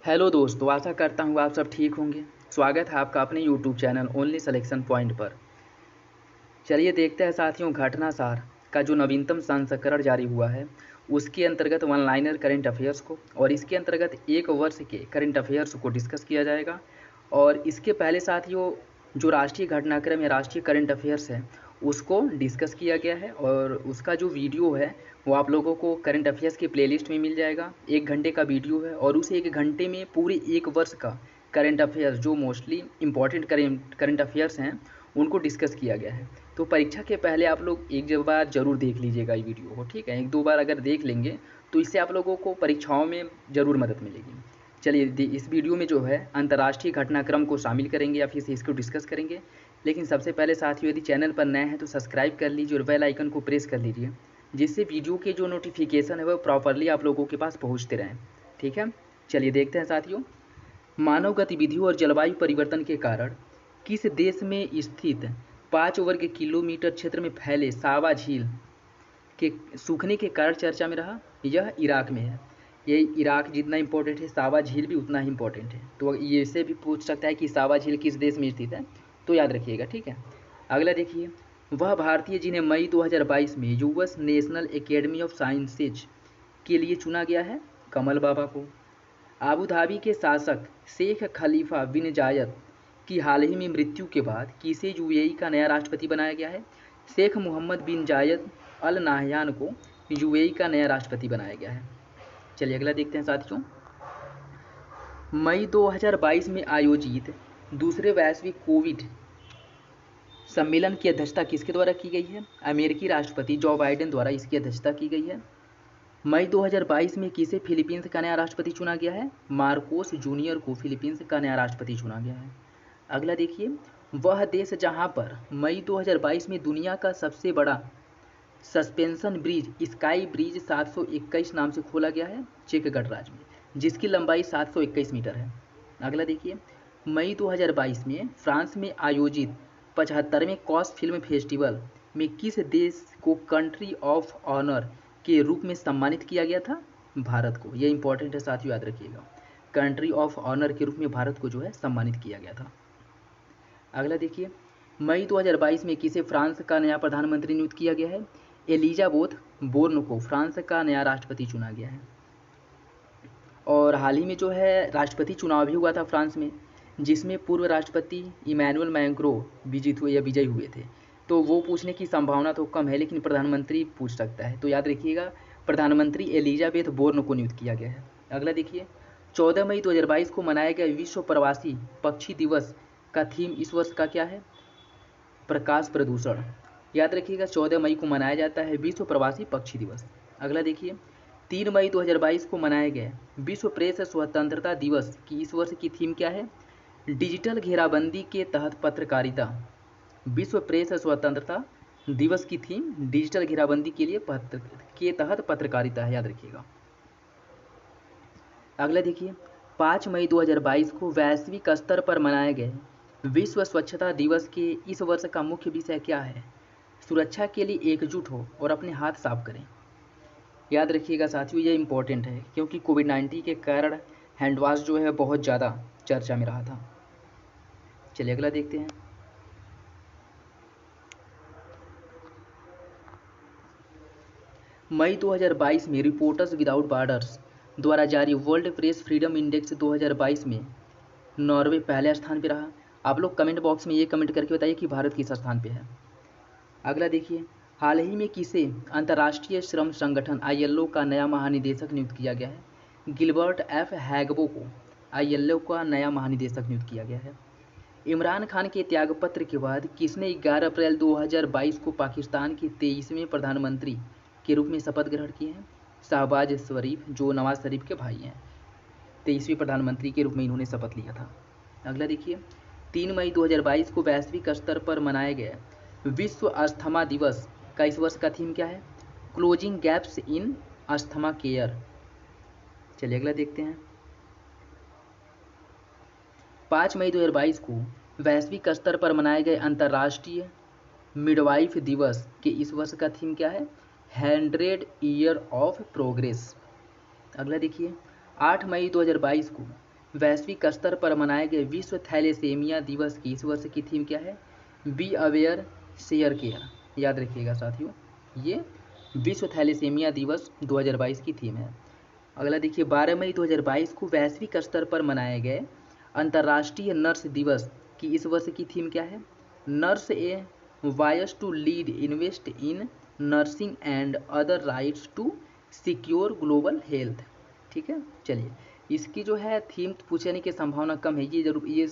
Hello दोस्तों, आशा करता हूँ आप सब ठीक होंगे। स्वागत है आपका अपने YouTube channel only selection point पर। चलिए देखते हैं साथियों, घटना सार का जो नवीनतम संस्करण जारी हुआ है उसके अंतर्गत वन लाइनर करंट अफेयर्स को और इसके अंतर्गत एक वर्ष के करंट अफेयर्स को डिस्कस किया जाएगा। और इसके पहले साथियों जो राष्ट्रीय घटनाक्रम या राष्ट्रीय करंट अफेयर्स है उसको डिस्कस किया गया है और उसका जो वीडियो है वो आप लोगों को करंट अफेयर्स की प्लेलिस्ट में मिल जाएगा। 1 घंटे का वीडियो है और उस 1 घंटे में पूरे 1 वर्ष का करंट अफेयर्स जो मोस्टली इंपॉर्टेंट करंट अफेयर्स हैं उनको डिस्कस किया गया है। तो परीक्षा के पहले आप लोग एक बार ज़रूर देख लीजिएगा ये वीडियो को, ठीक है। 1-2 बार अगर देख लेंगे तो इससे आप लोगों को परीक्षाओं में ज़रूर मदद मिलेगी। चलिए इस वीडियो में जो है अंतर्राष्ट्रीय घटनाक्रम को शामिल करेंगे या फिर से इसको डिस्कस करेंगे। लेकिन सबसे पहले साथियों, यदि चैनल पर नए हैं तो सब्सक्राइब कर लीजिए और बेल आइकन को प्रेस कर लीजिए, जिससे वीडियो के जो नोटिफिकेशन है वो प्रॉपरली आप लोगों के पास पहुंचते रहें, ठीक है। चलिए देखते हैं साथियों, मानव गतिविधियों और जलवायु परिवर्तन के कारण किस देश में स्थित 5 वर्ग किलोमीटर क्षेत्र में फैले सावा झील के सूखने के कारण चर्चा में रहा? यह इराक में है। ये इराक जितना इम्पोर्टेंट है सावा झील भी उतना ही इम्पोर्टेंट है। तो ये से भी पूछ सकता है कि सावा झील किस देश में स्थित है, तो याद रखिएगा, ठीक है। अगला देखिए, वह भारतीय जिन्हें मई 2022 में US national academy of sciences के लिए चुना गया है? कमल बाबा को। आबू धाबी के शासक शेख खलीफा बिन जायद की हाल ही में मृत्यु के बाद किसे यूएई का नया राष्ट्रपति बनाया गया है? शेख मोहम्मद बिन जायद अल नाहयान को यूएई का नया राष्ट्रपति बनाया गया है। चलिए अगला देखते हैं साथियों, मई 2022 में आयोजित दूसरे वैश्विक कोविड सम्मेलन की अध्यक्षता किसके द्वारा की गई है? अमेरिकी राष्ट्रपति जो बाइडेन द्वारा इसकी अध्यक्षता की गई है। मई 2022 में किसे फिलीपींस का नया राष्ट्रपति चुना गया है? मार्कोस जूनियर को फिलीपींस का नया राष्ट्रपति चुना गया है। अगला देखिए, वह देश जहां पर मई 2022 में दुनिया का सबसे बड़ा सस्पेंशन ब्रिज स्काई ब्रिज 721 नाम से खोला गया है? चेक गणराज्य में, जिसकी लंबाई 721 मीटर है। अगला देखिए, मई 2022 में फ्रांस में आयोजित 75वें कॉस फिल्म फेस्टिवल में किस देश को कंट्री ऑफ ऑनर के रूप में सम्मानित किया गया था? भारत को। यह इंपॉर्टेंट है साथियों, याद रखिएगा। कंट्री ऑफ ऑनर के रूप में भारत को जो है सम्मानित किया गया था। अगला देखिए, मई 2022 में किसे फ्रांस का नया प्रधानमंत्री नियुक्त किया गया है? एलिजाबेथ बोर्न को फ्रांस का नया राष्ट्रपति चुना गया है। और हाल ही में जो है राष्ट्रपति चुनाव भी हुआ था फ्रांस में, जिसमें पूर्व राष्ट्रपति इमैनुअल मैक्रों विजयी हुए थे। तो वो पूछने की संभावना तो कम है, लेकिन प्रधानमंत्री पूछ सकता है। तो याद रखिएगा, प्रधानमंत्री एलिजाबेथ बोर्न को नियुक्त किया गया है। अगला देखिए, 14 मई 2022 को मनाया गया विश्व प्रवासी पक्षी दिवस का थीम इस वर्ष का क्या है? प्रकाश प्रदूषण। याद रखिएगा, 14 मई को मनाया जाता है विश्व प्रवासी पक्षी दिवस। अगला देखिए, 3 मई 2022 को मनाया गया विश्व प्रेस स्वतंत्रता दिवस की इस वर्ष की थीम क्या है? डिजिटल घेराबंदी के तहत पत्रकारिता। विश्व प्रेस स्वतंत्रता दिवस की थीम डिजिटल घेराबंदी के तहत पत्रकारिता है, याद रखिएगा। अगला देखिए, 5 मई 2022 को वैश्विक स्तर पर मनाए गए विश्व स्वच्छता दिवस के इस वर्ष का मुख्य विषय क्या है? सुरक्षा के लिए एकजुट हो और अपने हाथ साफ करें। याद रखिएगा साथियों, ये इंपॉर्टेंट है क्योंकि कोविड-19 के कारण हैंड वॉश जो है बहुत ज़्यादा चर्चा में रहा था। चलिए अगला देखते हैं, मई 2022 में रिपोर्टर्स विदाउट बॉर्डर्स द्वारा जारी वर्ल्ड प्रेस फ्रीडम इंडेक्स 2022 में नॉर्वे पहले स्थान पर रहा। आप लोग कमेंट बॉक्स में ये कमेंट करके बताइए कि भारत किस स्थान पे है। अगला देखिए, हाल ही में किसे अंतर्राष्ट्रीय श्रम संगठन आईएलओ का नया महानिदेशक नियुक्त किया गया है? गिलबर्ट एफ हैगबो को आईएलओ का नया महानिदेशक नियुक्त किया गया है। इमरान खान के त्यागपत्र के बाद किसने 11 अप्रैल 2022 को पाकिस्तान के 23वें प्रधानमंत्री के रूप में शपथ ग्रहण किए हैं? शहबाज शरीफ, जो नवाज शरीफ के भाई हैं, 23वें प्रधानमंत्री के रूप में इन्होंने शपथ लिया था। अगला देखिए, 3 मई 2022 को वैश्विक स्तर पर मनाया गया विश्व अस्थमा दिवस का इस वर्ष का थीम क्या है? Closing gaps in asthma care. चलिए अगला देखते हैं, 5 मई 2022 को वैश्विक स्तर पर मनाए गए अंतर्राष्ट्रीय मिडवाइफ दिवस के इस वर्ष का थीम क्या है? 100 ईयर ऑफ प्रोग्रेस। अगला देखिए, 8 मई 2022 को वैश्विक स्तर पर मनाए गए विश्व थैलेसेमिया दिवस की इस वर्ष की थीम क्या है? Be aware share care. याद रखिएगा साथियों, ये विश्व थैलेसेमिया दिवस 2022 की थीम है। अगला देखिए, 12 मई 2022 को वैश्विक स्तर पर मनाए गए अंतर्राष्ट्रीय नर्स दिवस की इस वर्ष की थीम क्या है? Nurse a voice to lead invest in nursing and other rights to secure global health. ठीक है, चलिए इसकी जो है थीम पूछने की संभावना कम है, ये जरूर ये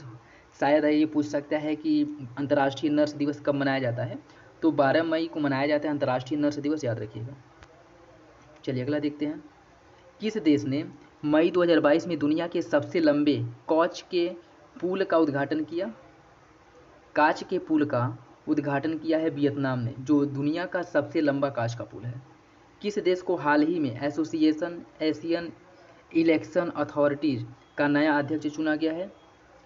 शायद है ये पूछ सकता है कि अंतर्राष्ट्रीय नर्स दिवस कब मनाया जाता है, तो 12 मई को मनाया जाता है अंतर्राष्ट्रीय नर्स दिवस, याद रखिएगा। चलिए अगला देखते हैं, किस देश ने मई 2022 में दुनिया के सबसे लंबे कांच के पुल का उद्घाटन किया? कांच के पुल का उद्घाटन किया है वियतनाम ने, जो दुनिया का सबसे लंबा कांच का पुल है। किस देश को हाल ही में एसोसिएशन एशियन इलेक्शन अथॉरिटीज का नया अध्यक्ष चुना गया है?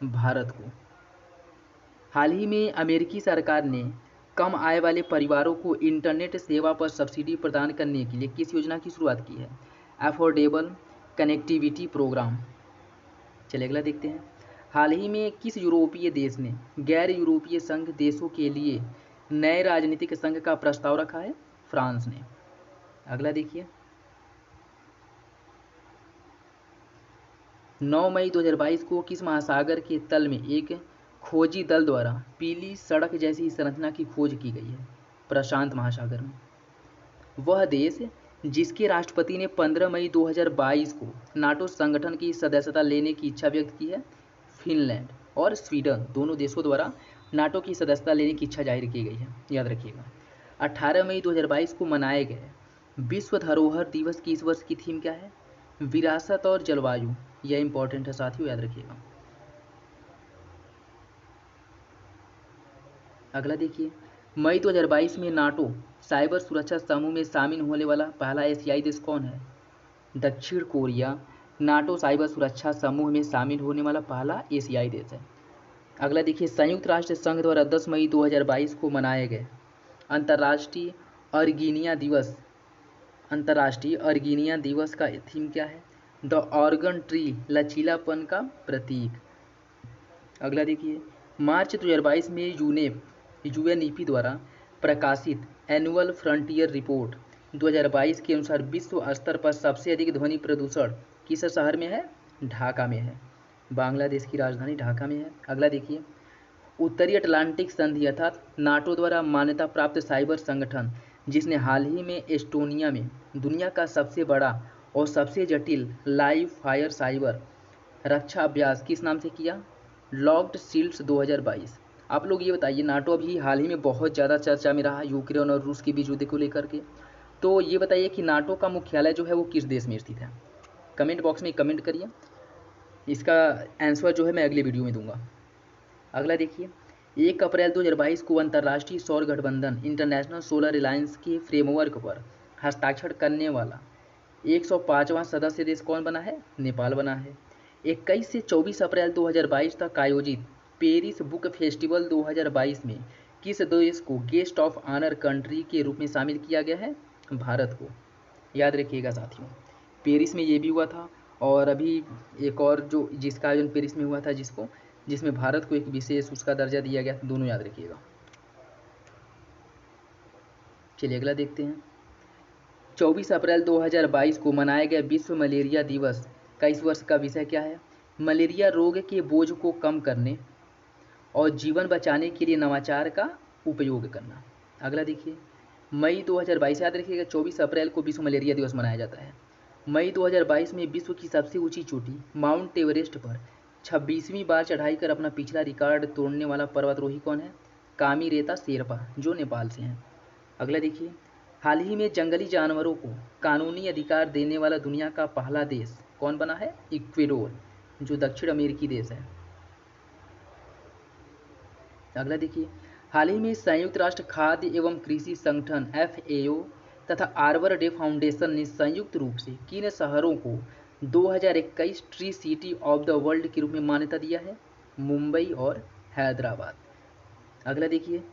भारत को। हाल ही में अमेरिकी सरकार ने कम आय वाले परिवारों को इंटरनेट सेवा पर सब्सिडी प्रदान करने के लिए किस योजना की शुरुआत की है? Affordable connectivity programme. चलिए अगला देखते हैं, हाल ही में किस यूरोपीय देश ने गैर यूरोपीय संघ देशों के लिए नए राजनीतिक संघ का प्रस्ताव रखा है? फ्रांस ने। अगला देखिए, 9 मई 2022 को किस महासागर के तल में एक खोजी दल द्वारा पीली सड़क जैसी संरचना की खोज की गई है? प्रशांत महासागर में। वह देश जिसके राष्ट्रपति ने 15 मई 2022 को नाटो संगठन की सदस्यता लेने की इच्छा व्यक्त की है? फिनलैंड और स्वीडन दोनों देशों द्वारा नाटो की सदस्यता लेने की इच्छा जाहिर की गई है, याद रखिएगा। 18 मई 2022 को मनाए गए विश्व धरोहर दिवस की इस वर्ष की थीम क्या है? विरासत और जलवायु। यह इंपॉर्टेंट है साथियों, याद रखिएगा। अगला देखिए, मई 2022 में नाटो साइबर सुरक्षा समूह में शामिल होने वाला पहला एशियाई देश कौन है? दक्षिण कोरिया नाटो साइबर सुरक्षा समूह में शामिल होने वाला पहला एशियाई देश है। अगला देखिए, संयुक्त राष्ट्र संघ द्वारा 10 मई 2022 को मनाए गए अंतर्राष्ट्रीय अर्गीनिया दिवस का थीम क्या है? द ऑर्गन ट्री, लचीलापन का प्रतीक। अगला देखिए, मार्च 2022 में यूएनईपी द्वारा प्रकाशित एनुअल फ्रंटियर रिपोर्ट 2022 के अनुसार विश्व स्तर पर सबसे अधिक ध्वनि प्रदूषण किस शहर में है? ढाका में है। बांग्लादेश की राजधानी ढाका में है। अगला देखिए, उत्तरी अटलांटिक संधि अर्थात नाटो द्वारा मान्यता प्राप्त साइबर संगठन जिसने हाल ही में एस्टोनिया में दुनिया का सबसे बड़ा और सबसे जटिल लाइव फायर साइबर रक्षा अभ्यास किस नाम से किया? Locked shields 2022। आप लोग ये बताइए, नाटो अभी हाल ही में बहुत ज़्यादा चर्चा में रहा यूक्रेन और रूस के बीच युद्ध को लेकर के, तो ये बताइए कि नाटो का मुख्यालय जो है वो किस देश में स्थित है? कमेंट बॉक्स में कमेंट करिए, इसका आंसर जो है मैं अगले वीडियो में दूंगा। अगला देखिए, 1 अप्रैल 2022 को अंतर्राष्ट्रीय सौर गठबंधन इंटरनेशनल सोलर अलायंस के फ्रेमवर्क पर हस्ताक्षर करने वाला 105वां सदस्य देश कौन बना है? नेपाल बना है। 21 से 24 अप्रैल 2022 तक आयोजित पेरिस बुक फेस्टिवल 2022 में किस देश को गेस्ट ऑफ ऑनर कंट्री के रूप में शामिल किया गया है? भारत को। याद रखिएगा साथियों, पेरिस में ये भी हुआ था और अभी एक और जो जिसका आयोजन पेरिस में हुआ था जिसमें भारत को एक विशेष उसका दर्जा दिया गया, दोनों याद रखिएगा। चलिए अगला देखते हैं, 24 अप्रैल 2022 को मनाया गया विश्व मलेरिया दिवस का इस वर्ष का विषय क्या है? मलेरिया रोग के बोझ को कम करने और जीवन बचाने के लिए नवाचार का उपयोग करना। अगला देखिए, मई 2022, याद रखिएगा 24 अप्रैल को विश्व मलेरिया दिवस मनाया जाता है। मई 2022 में विश्व की सबसे ऊंची चोटी माउंट एवरेस्ट पर 26वीं बार चढ़ाई कर अपना पिछला रिकॉर्ड तोड़ने वाला पर्वतारोही कौन है? कामीरेता शेरपा, जो नेपाल से हैं। अगला देखिए, हाल ही में जंगली जानवरों को कानूनी अधिकार देने वाला दुनिया का पहला देश कौन बना है? इक्वेडोर, जो दक्षिण अमेरिकी देश है। अगला देखिए, हाल ही में संयुक्त राष्ट्र खाद्य एवं कृषि संगठन FAO तथा आर्बर डे फाउंडेशन ने संयुक्त रूप से किन शहरों को 2021 tree city of the world के रूप में मान्यता दिया है? मुंबई और हैदराबाद। अगला देखिए,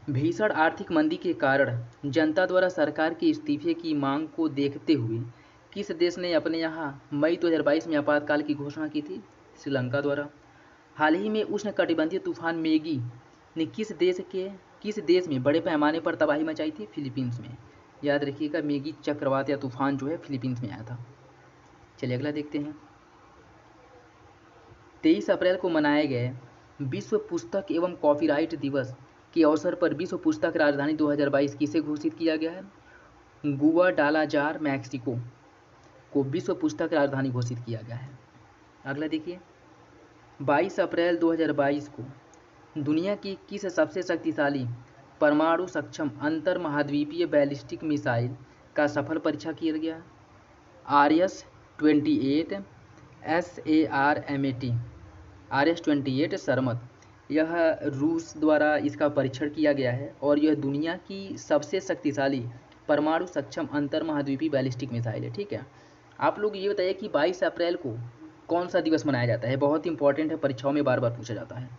भीषण आर्थिक मंदी के कारण जनता द्वारा सरकार के इस्तीफे की मांग को देखते हुए किस देश ने अपने यहाँ मई 2022 में आपातकाल की घोषणा की थी? श्रीलंका द्वारा। हाल ही में उष्णकटिबंधीय तूफान मेगी ने किस देश में बड़े पैमाने पर तबाही मचाई थी? फिलीपींस में। याद रखिएगा, मेगी चक्रवात या तूफान जो है फिलीपींस में आया था। चलिए अगला देखते हैं। 23 अप्रैल को मनाए गए विश्व पुस्तक एवं कॉपीराइट दिवस के अवसर पर विश्व पुस्तक राजधानी 2022 किसे घोषित किया गया है? गुआडालाजार मैक्सिको को विश्व पुस्तक राजधानी घोषित किया गया है। अगला देखिए, 22 अप्रैल 2022 को दुनिया की किस सबसे शक्तिशाली परमाणु सक्षम अंतर महाद्वीपीय बैलिस्टिक मिसाइल का सफल परीक्षा किया गया? RS-28 SARMAT RS-28 सरमत। यह रूस द्वारा इसका परीक्षण किया गया है और यह दुनिया की सबसे शक्तिशाली परमाणु सक्षम अंतर महाद्वीपीय बैलिस्टिक मिसाइल है। ठीक है, आप लोग ये बताइए कि 22 अप्रैल को कौन सा दिवस मनाया जाता है? बहुत इंपॉर्टेंट है, परीक्षाओं में बार बार पूछा जाता है।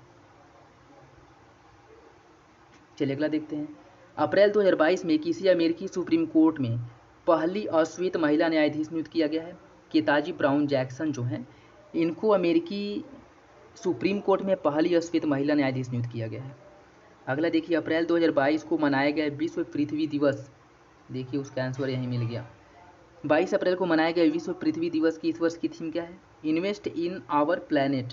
चलिए अगला देखते हैं। अप्रैल 2022 में किसी अमेरिकी सुप्रीम कोर्ट में पहली अश्वेत महिला न्यायाधीश नियुक्त किया गया है? केताजी ब्राउन जैक्सन जो हैं, इनको अमेरिकी सुप्रीम कोर्ट में पहली अश्वेत महिला न्यायाधीश नियुक्त किया गया है। अगला देखिए, अप्रैल 2022 को मनाया गया विश्व पृथ्वी दिवस। देखिए उसका आंसर यहीं मिल गया। 22 अप्रैल को मनाया गया विश्व पृथ्वी दिवस की इस वर्ष की थीम क्या है? Invest in our planet.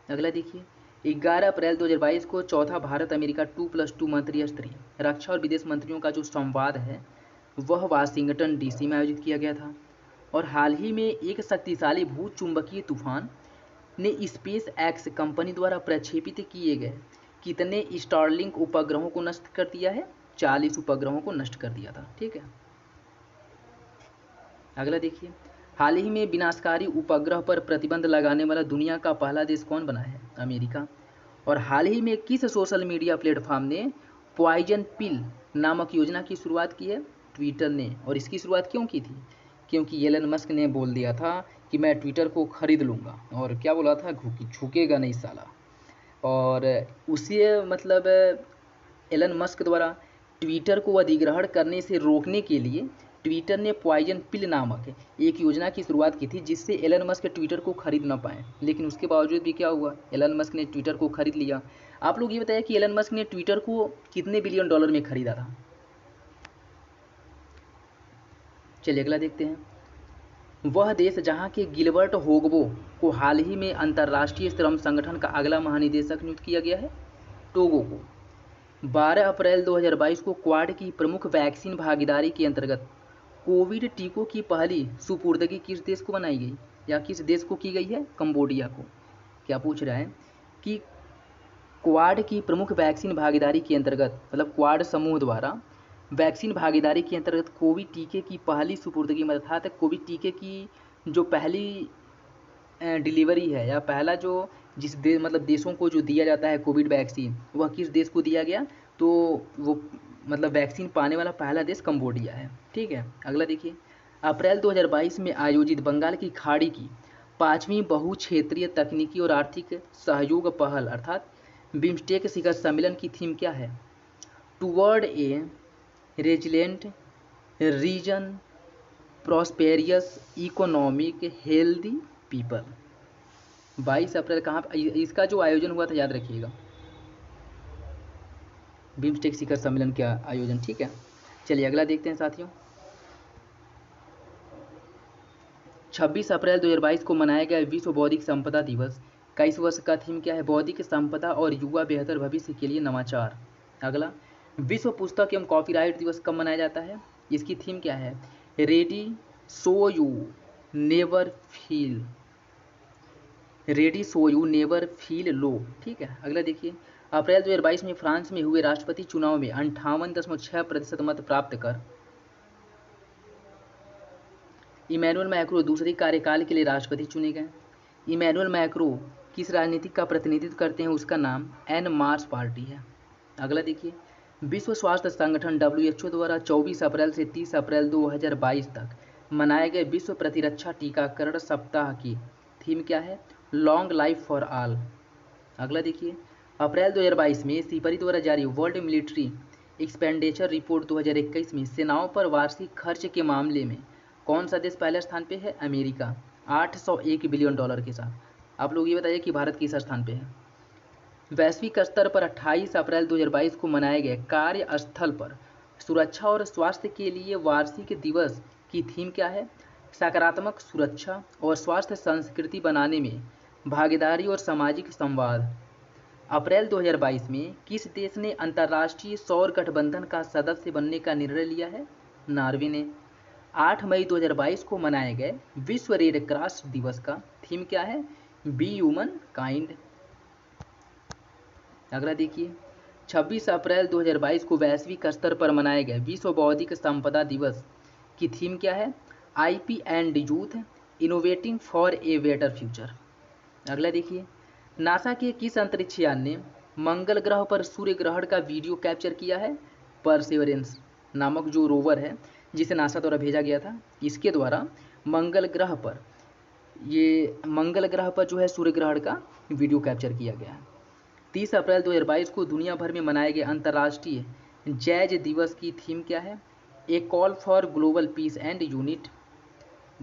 अगला देखिए, 11 अप्रैल 2022 को चौथा भारत अमेरिका 2+2 मंत्रिस्तरीय रक्षा और विदेश मंत्रियों का जो संवाद है वह वाशिंगटन DC में आयोजित किया गया था। और हाल ही में एक शक्तिशाली भूचुंबकीय तूफान ने स्पेस एक्स कंपनी द्वारा प्रक्षेपित किए गए कितने स्टारलिंक उपग्रहों को नष्ट कर दिया है? 40 उपग्रहों को नष्ट कर दिया था। ठीक है, अगला देखिए, हाल ही में विनाशकारी उपग्रह पर प्रतिबंध लगाने वाला दुनिया का पहला देश कौन बना है? अमेरिका। और हाल ही में किस सोशल मीडिया प्लेटफॉर्म ने पॉइजन पिल नामक योजना की शुरुआत की है? ट्विटर ने। और इसकी शुरुआत क्यों की थी? क्योंकि एलन मस्क ने बोल दिया था कि मैं ट्विटर को खरीद लूँगा, और क्या बोला था? झुकेगा नहीं साला। और उसी मतलब एलन मस्क द्वारा ट्विटर को अधिग्रहण करने से रोकने के लिए ट्विटर ने पॉइजन पिल नामक एक योजना की शुरुआत की थी जिससे एलन मस्क ट्विटर को खरीद ना पाए। लेकिन उसके बावजूद भी क्या हुआ? एलन मस्क ने ट्विटर को खरीद लिया। आप लोग ये बताइए कि एलन मस्क ने ट्विटर को कितने बिलियन डॉलर में खरीदा था? चलिए अगला देखते हैं। वह देश जहां के गिलबर्ट होगबो को हाल ही में अंतर्राष्ट्रीय श्रम संगठन का अगला महानिदेशक नियुक्त किया गया है? टोगो को। 12 अप्रैल 2022 को क्वाड की प्रमुख वैक्सीन भागीदारी के अंतर्गत कोविड टीकों की पहली सुपुर्दगी किस देश को बनाई गई या किस देश को की गई है? कंबोडिया को। क्या पूछ रहा है कि क्वाड की प्रमुख वैक्सीन भागीदारी के अंतर्गत, मतलब क्वाड समूह द्वारा वैक्सीन भागीदारी के अंतर्गत कोविड टीके की पहली सुपुर्दगी, अर्थात कोविड टीके की जो पहली डिलीवरी है या पहला जो जिस देश मतलब देशों को जो दिया जाता है कोविड वैक्सीन, वह किस देश को दिया गया? तो वो मतलब वैक्सीन पाने वाला पहला देश कंबोडिया है। ठीक है, अगला देखिए, अप्रैल 2022 में आयोजित बंगाल की खाड़ी की 5वीं बहुक्षेत्रीय तकनीकी और आर्थिक सहयोग पहल अर्थात बिम्स्टेक शिखर सम्मेलन की थीम क्या है? Toward a resilient region prosperous economic healthy people. 22 अप्रैल कहाँ इसका जो आयोजन हुआ था याद रखिएगा, बिम्स्टेक शिखर सम्मेलन का आयोजन। ठीक है, चलिए अगला देखते हैं साथियों। 26 अप्रैल 2022 को मनाया गया विश्व बौद्धिक संपदा दिवस का इस वर्ष का थीम क्या है? बौद्धिक संपदा और युवा बेहतर भविष्य के लिए नवाचार। अगला, विश्व पुस्तक एवं कॉपीराइट दिवस कब मनाया जाता है? इसकी थीम क्या है? Ready so you never feel low. ठीक है, अगला देखिए, अप्रैल 2022 में फ्रांस में हुए राष्ट्रपति चुनाव में 58.6% मत प्राप्त कर इमैनुअल मैक्रो दूसरे कार्यकाल के लिए राष्ट्रपति चुने गए। इमैनुअल मैक्रो किस राजनीतिक का प्रतिनिधित्व करते हैं? उसका नाम एन मार्स पार्टी है। अगला देखिए, विश्व स्वास्थ्य संगठन WHO द्वारा 24 अप्रैल से 30 अप्रैल 2022 तक मनाए गए विश्व प्रतिरक्षा टीकाकरण सप्ताह की थीम क्या है? Long life for all. अगला देखिए, अप्रैल 2022 में सीपरी द्वारा जारी वर्ल्ड मिलिट्री एक्सपेंडिचर रिपोर्ट 2021 में सेनाओं पर वार्षिक खर्च के मामले में कौन सा देश पहले स्थान पे है? अमेरिका, $801 बिलियन के साथ। आप लोग ये बताइए कि भारत किस स्थान पे है। वैश्विक स्तर पर 28 अप्रैल 2022 को मनाए गए कार्यस्थल पर सुरक्षा और स्वास्थ्य के लिए वार्षिक दिवस की थीम क्या है? सकारात्मक सुरक्षा और स्वास्थ्य संस्कृति बनाने में भागीदारी और सामाजिक संवाद। अप्रैल 2022 में किस देश ने अंतर्राष्ट्रीय सौर गठबंधन का सदस्य बनने का निर्णय लिया है? नॉर्वे ने। 8 मई 2022 को मनाए गए विश्व रेड क्रॉस दिवस का थीम क्या है? Be human kind. अगला देखिए, 26 अप्रैल 2022 को वैश्विक स्तर पर मनाए गए विश्व बौद्धिक संपदा दिवस की थीम क्या है? IP and youth innovating for a better future. अगला देखिए, नासा के किस अंतरिक्ष यान ने मंगल ग्रह पर सूर्य ग्रहण का वीडियो कैप्चर किया है? परसेवरेंस नामक जो रोवर है जिसे नासा द्वारा भेजा गया था, इसके द्वारा मंगल ग्रह पर जो है सूर्य ग्रहण का वीडियो कैप्चर किया गया है। 30 अप्रैल 2022 को दुनिया भर में मनाए गए अंतर्राष्ट्रीय जैज दिवस की थीम क्या है? A call for global peace and unit.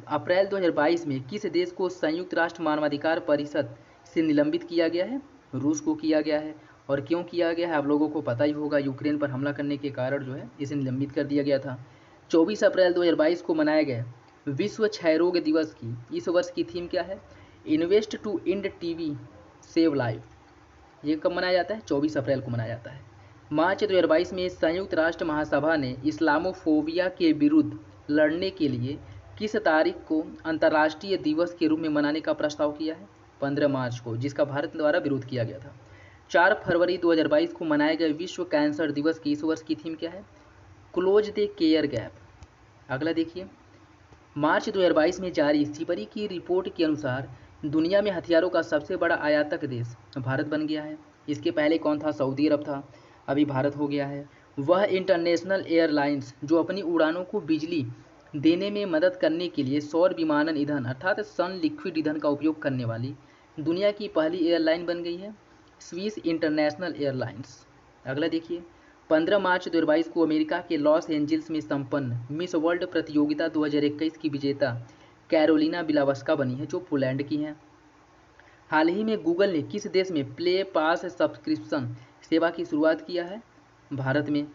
अप्रैल 2022 में किस देश को संयुक्त राष्ट्र मानवाधिकार परिषद से निलंबित किया गया है? रूस को किया गया है। और क्यों किया गया है आप लोगों को पता ही होगा, यूक्रेन पर हमला करने के कारण जो है इसे निलंबित कर दिया गया था। 24 अप्रैल 2022 को मनाया गया विश्व क्षय रोग दिवस की इस वर्ष की थीम क्या है? Invest to end TB save life. ये कब मनाया जाता है? 24 अप्रैल को मनाया जाता है। मार्च 2022 में संयुक्त राष्ट्र महासभा ने इस्लामोफोबिया के विरुद्ध लड़ने के लिए किस तारीख को अंतर्राष्ट्रीय दिवस के रूप में मनाने का प्रस्ताव किया है? 15 मार्च को, जिसका भारत द्वारा विरोध किया गया था। 4 फरवरी 2022 को मनाए गए विश्व कैंसर दिवस की इस वर्ष की थीम क्या है? Close the care gap. अगला देखिए, मार्च 2022 में जारी सिपरी की रिपोर्ट के अनुसार दुनिया में हथियारों का सबसे बड़ा आयातक देश भारत बन गया है। इसके पहले कौन था? सऊदी अरब था, अभी भारत हो गया है। वह इंटरनेशनल एयरलाइंस जो अपनी उड़ानों को बिजली देने में मदद करने के लिए सौर विमानन ईंधन अर्थात सन लिक्विड ईंधन का उपयोग करने वाली दुनिया की पहली एयरलाइन बन गई है, स्विस इंटरनेशनल एयरलाइंस। अगला देखिए, 15 मार्च 2022 को अमेरिका के लॉस एंजल्स में संपन्न मिस वर्ल्ड प्रतियोगिता 2021 की विजेता कैरोलिना बिलावस्का बनी है, जो पोलैंड की हैं। हाल ही में गूगल ने किस देश में प्ले पास सब्सक्रिप्शन सेवा की शुरुआत किया है? भारत में।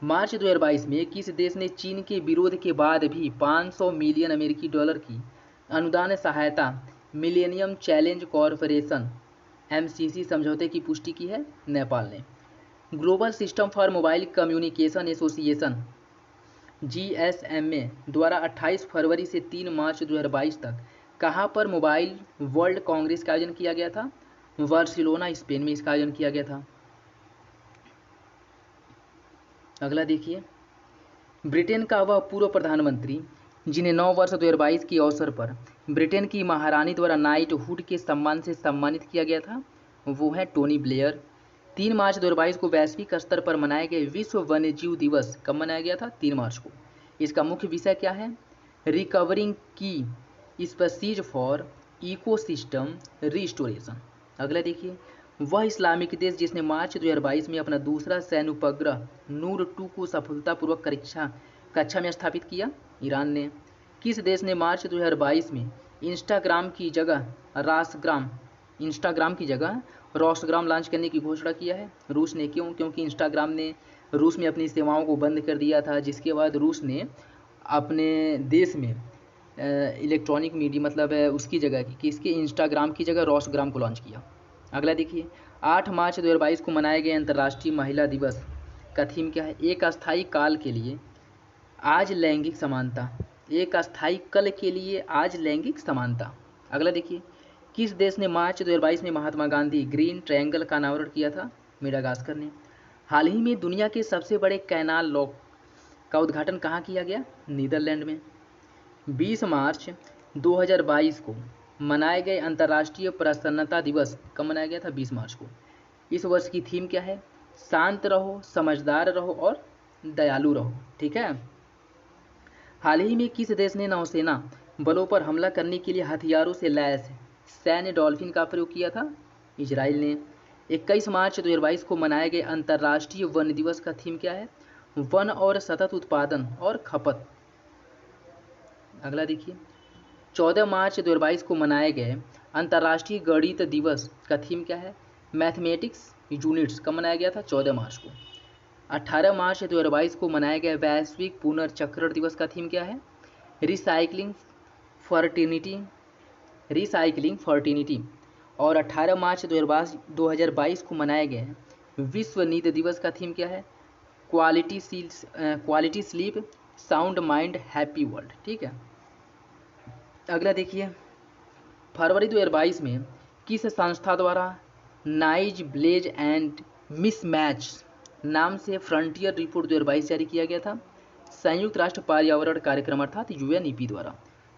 मार्च 2022 में किस देश ने चीन के विरोध के बाद भी 500 मिलियन अमेरिकी डॉलर की अनुदान सहायता मिलेनियम चैलेंज कॉरपोरेशन MCC समझौते की पुष्टि की है? नेपाल ने। Global system for mobile communication association GSMA द्वारा 28 फरवरी से 3 मार्च 2022 तक कहाँ पर मोबाइल वर्ल्ड कांग्रेस का आयोजन किया गया था? बार्सिलोना स्पेन में इसका आयोजन किया गया था। अगला देखिए, ब्रिटेन का वह पूर्व प्रधानमंत्री जिन्हें 9 वर्ष 2022 के अवसर पर ब्रिटेन की महारानी द्वारा नाइट हुड के सम्मान से सम्मानित किया गया था, वो है टोनी ब्लेयर। 3 मार्च 2022 को वैश्विक स्तर पर मनाए गए विश्व वन्यजीव दिवस कब मनाया गया था? 3 मार्च को। इसका मुख्य विषय क्या है? रिकवरिंग की स्पीशीज फॉर इकोसिस्टम रिस्टोरेशन। अगला देखिए, वह इस्लामिक देश जिसने मार्च 2022 में अपना दूसरा सैन्य उपग्रह नूर 2 को सफलतापूर्वक कक्षा में स्थापित किया? ईरान ने। किस देश ने मार्च 2022 में इंस्टाग्राम की जगह रॉसग्राम लॉन्च करने की घोषणा किया है? रूस ने। क्यों? क्योंकि इंस्टाग्राम ने रूस में अपनी सेवाओं को बंद कर दिया था, जिसके बाद रूस ने अपने देश में इलेक्ट्रॉनिक मीडिया मतलब उसकी जगह किसके इंस्टाग्राम की जगह रॉसग्राम को लॉन्च किया। अगला देखिए, 8 मार्च 2022 को मनाए गए अंतर्राष्ट्रीय महिला दिवस का थीम क्या है? एक अस्थायी काल के लिए आज लैंगिक समानता। एक अस्थायी कल के लिए आज लैंगिक समानता। अगला देखिए, किस देश ने मार्च 2022 में महात्मा गांधी ग्रीन ट्रायंगल का अनावरण किया था? मेडागास्कर ने। हाल ही में दुनिया के सबसे बड़े कैनाल लॉक का उद्घाटन कहाँ किया गया? नीदरलैंड में। 20 मार्च 2022 को मनाए गए अंतर्राष्ट्रीय प्रसन्नता दिवस कब मनाया गया था? 20 मार्च को। इस वर्ष की थीम क्या है? शांत रहो, समझदार रहो और दयालु रहो। ठीक है। हाल ही में किस देश ने नौसेना बलों पर हमला करने के लिए हथियारों से लैस सैन्य डॉल्फिन का प्रयोग किया था? इजराइल ने। 21 मार्च 2022 को मनाए गए अंतर्राष्ट्रीय वन दिवस का थीम क्या है? वन और सतत उत्पादन और खपत। अगला देखिए, 14 मार्च 2022 को मनाए गए अंतर्राष्ट्रीय गणित दिवस का थीम क्या है? Mathematics units. कब मनाया गया था? 14 मार्च को। 18 मार्च 2022 को मनाया गया वैश्विक पुनर्चक्रण दिवस का थीम क्या है? Recycling fraternity. और 18 मार्च 2022 को मनाए गए विश्व नींद दिवस का थीम क्या है? Quality sleep sound mind happy world. ठीक है, अगला देखिए, फरवरी 2022 में किस संस्था द्वारा नाइज ब्लेज एंड मिसमैच नाम से फ्रंटियर रिपोर्ट 2022 जारी किया गया था? संयुक्त राष्ट्र पर्यावरण कार्यक्रम अर्थात यूएनईपी द्वारा।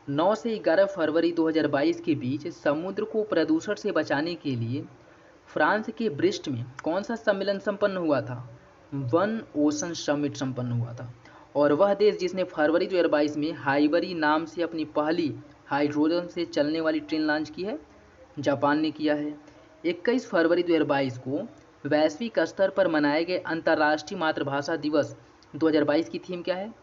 9 से 11 फरवरी 2022 के बीच समुद्र को प्रदूषण से बचाने के लिए फ्रांस के ब्रिस्ट में कौन सा सम्मेलन संपन्न हुआ था? वन ओशन समिट संपन्न हुआ था। और वह देश जिसने फरवरी 2022 में हाइबरी नाम से अपनी पहली हाइड्रोजन से चलने वाली ट्रेन लॉन्च की है? जापान ने किया है। 21 फरवरी 2022 को वैश्विक स्तर पर मनाए गए अंतर्राष्ट्रीय मातृभाषा दिवस 2022 की थीम क्या है?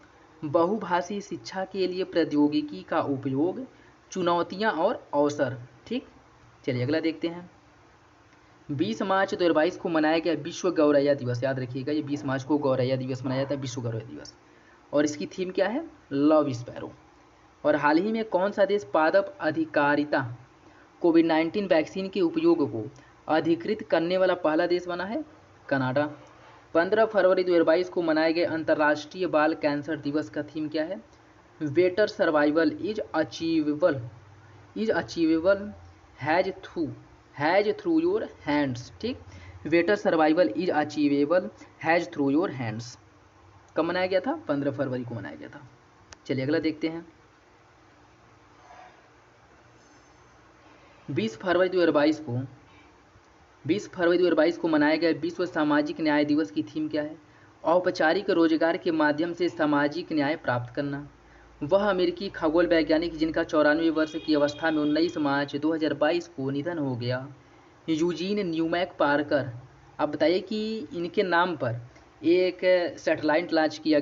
बहुभाषी शिक्षा के लिए प्रौद्योगिकी का उपयोग, चुनौतियां और अवसर। ठीक, चलिए अगला देखते हैं। 20 मार्च 2022 को मनाया गया विश्व गौरैया दिवस। याद रखिएगा, ये 20 मार्च को गौरैया दिवस मनाया जाता है, विश्व गौरैया दिवस। और इसकी थीम क्या है? Love sparrow. और हाल ही में कौन सा देश पादप अधिकारिता कोविड-19 वैक्सीन के उपयोग को अधिकृत करने वाला पहला देश बना है? कनाडा। 15 फरवरी 2022 को मनाए गए अंतर्राष्ट्रीय बाल कैंसर दिवस का थीम क्या है? Better survival is achievable has through your hands. ठीक, better survival is achievable has through your hands. कब मनाया गया था? 15 फरवरी को मनाया गया था। चलिए अगला देखते हैं। 20 फरवरी 2022 को मनाया गया विश्व सामाजिक न्याय दिवस की थीम क्या है? औपचारिक रोजगार के माध्यम से सामाजिक न्याय प्राप्त करना। वह अमेरिकी खगोल वैज्ञानिक जिनका 94 वर्ष की अवस्था में 19 मार्च 2022 को निधन हो गया, यूजीन न्यूमैक पार्कर। आप बताइए कि इनके नाम पर एक सैटेलाइट लॉन्च किया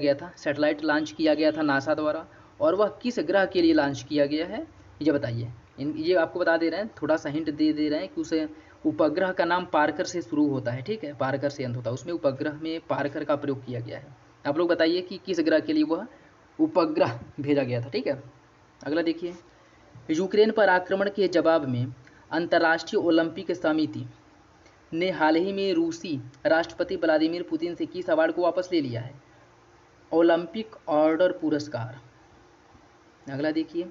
गया था नासा द्वारा, और वह किस ग्रह के लिए लॉन्च किया गया है, ये बताइए। ये आपको बता दे रहे हैं, थोड़ा सा हिंट दे रहे हैं कि उसे उपग्रह का नाम पार्कर से शुरू होता है। ठीक है, पार्कर से अंत होता है, उसमें उपग्रह में पार्कर का प्रयोग किया गया है। आप लोग बताइए कि किस ग्रह के लिए वह उपग्रह भेजा गया था। ठीक है, अगला देखिए। यूक्रेन पर आक्रमण के जवाब में अंतर्राष्ट्रीय ओलंपिक समिति ने हाल ही में रूसी राष्ट्रपति व्लादिमीर पुतिन से किस अवार्ड को वापस ले लिया है? ओलंपिक ऑर्डर पुरस्कार। अगला देखिए।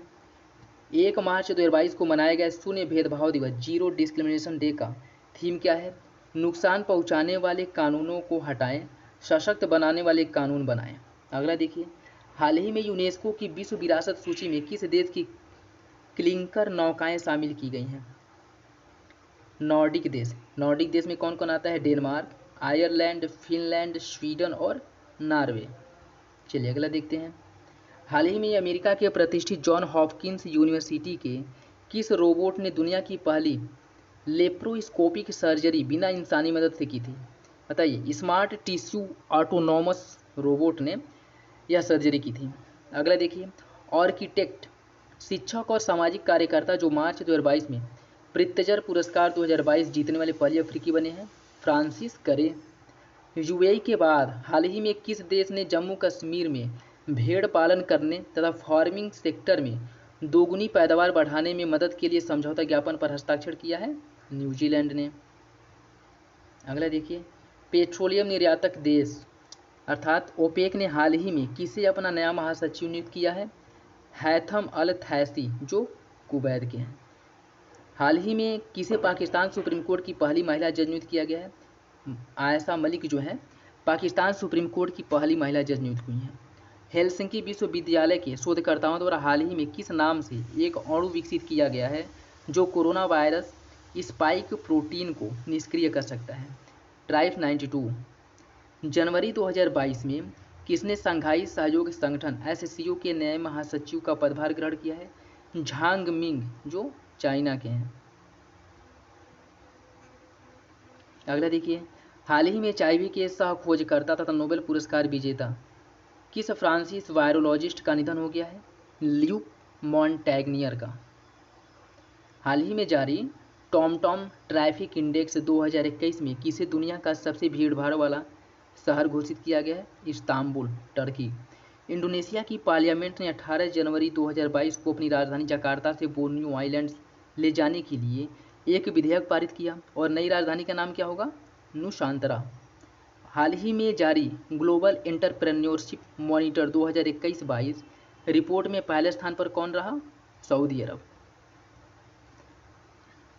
1 मार्च 2022 को मनाया गया शून्य भेदभाव दिवस, जीरो डिस्क्रिमिनेशन डे का थीम क्या है? नुकसान पहुंचाने वाले कानूनों को हटाएं, सशक्त बनाने वाले कानून बनाएं। अगला देखिए। हाल ही में यूनेस्को की विश्व विरासत सूची में किस देश की क्लिंकर नौकाएं शामिल की गई हैं? नॉर्डिक देश में कौन कौन आता है? डेनमार्क, आयरलैंड, फिनलैंड, स्वीडन और नॉर्वे। चलिए अगला देखते हैं। हाल ही में अमेरिका के प्रतिष्ठित जॉन हॉपकिंस यूनिवर्सिटी के किस रोबोट ने दुनिया की पहली लेप्रोस्कोपिक सर्जरी बिना इंसानी मदद से की थी? बताइए। स्मार्ट टिश्यू ऑटोनोमस रोबोट ने यह सर्जरी की थी। अगला देखिए। आर्किटेक्ट, शिक्षक और सामाजिक कार्यकर्ता जो मार्च 2022 में प्रित्जर पुरस्कार 2022 जीतने वाले पहले अफ्रीकी बने हैं? फ्रांसिस करे। यूएई के बाद हाल ही में किस देश ने जम्मू कश्मीर में भेड़ पालन करने तथा फार्मिंग सेक्टर में दोगुनी पैदावार बढ़ाने में मदद के लिए समझौता ज्ञापन पर हस्ताक्षर किया है? न्यूजीलैंड ने। अगला देखिए। पेट्रोलियम निर्यातक देश अर्थात ओपेक ने हाल ही में किसे अपना नया महासचिव नियुक्त किया है? हैथम अल थैसी जो कुवैत के हैं। हाल ही में किसे पाकिस्तान सुप्रीम कोर्ट की पहली महिला जज नियुक्त किया गया है? आयशा मलिक जो है पाकिस्तान सुप्रीम कोर्ट की पहली महिला जज नियुक्त हुई हैं। हेलसिंकी विश्वविद्यालय के शोधकर्ताओं द्वारा हाल ही में किस नाम से एक अणु विकसित किया गया है जो कोरोना वायरस स्पाइक प्रोटीन को निष्क्रिय कर सकता है? ट्राइफ 92। जनवरी 2022 में किसने शंघाई सहयोग संगठन SCO के नए महासचिव का पदभार ग्रहण किया है? झांग मिंग जो चाइना के हैं। अगला देखिए। हाल ही में HIV के सह खोजकर्ता तथा नोबेल पुरस्कार विजेता किस फ्रांसीसी वायरोलॉजिस्ट का निधन हो गया है? ल्यूक मॉन्टैग्नियर का। हाल ही में जारी टॉमटॉम ट्रैफिक इंडेक्स 2021 में किसे दुनिया का सबसे भीड़भाड़ वाला शहर घोषित किया गया है? Istanbul, Turkey. इंडोनेशिया की पार्लियामेंट ने 18 जनवरी 2022 को अपनी राजधानी जकार्ता से बोर्नियो आइलैंड्स ले जाने के लिए एक विधेयक पारित किया और नई राजधानी का नाम क्या होगा? नुशांतरा। हाल ही में जारी ग्लोबल एंटरप्रेन्योरशिप मॉनिटर 2021-22 रिपोर्ट में पहले स्थान पर कौन रहा? सऊदी अरब।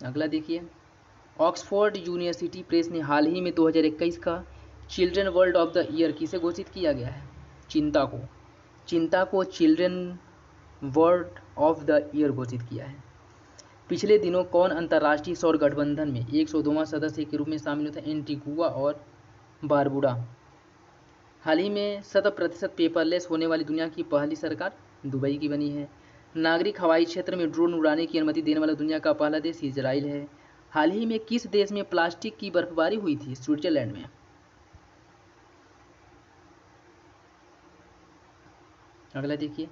अगला देखिए, ऑक्सफोर्ड यूनिवर्सिटी प्रेस ने हाल ही में 2021 का children world of the year किसे घोषित किया गया है? चिंता को children world of the year घोषित किया है। पिछले दिनों कौन अंतर्राष्ट्रीय सौर गठबंधन में 102वां सदस्य के रूप में शामिल हुआ था? एंटीगुआ और बारबुडा। हाल ही में 100% पेपरलेस होने वाली दुनिया की पहली सरकार दुबई की बनी है। नागरिक हवाई क्षेत्र में ड्रोन उड़ाने की अनुमति देने वाला दुनिया का पहला देश इजराइल है। हाल ही में किस देश में प्लास्टिक की बर्फबारी हुई थी? स्विट्जरलैंड में। अगला देखिए,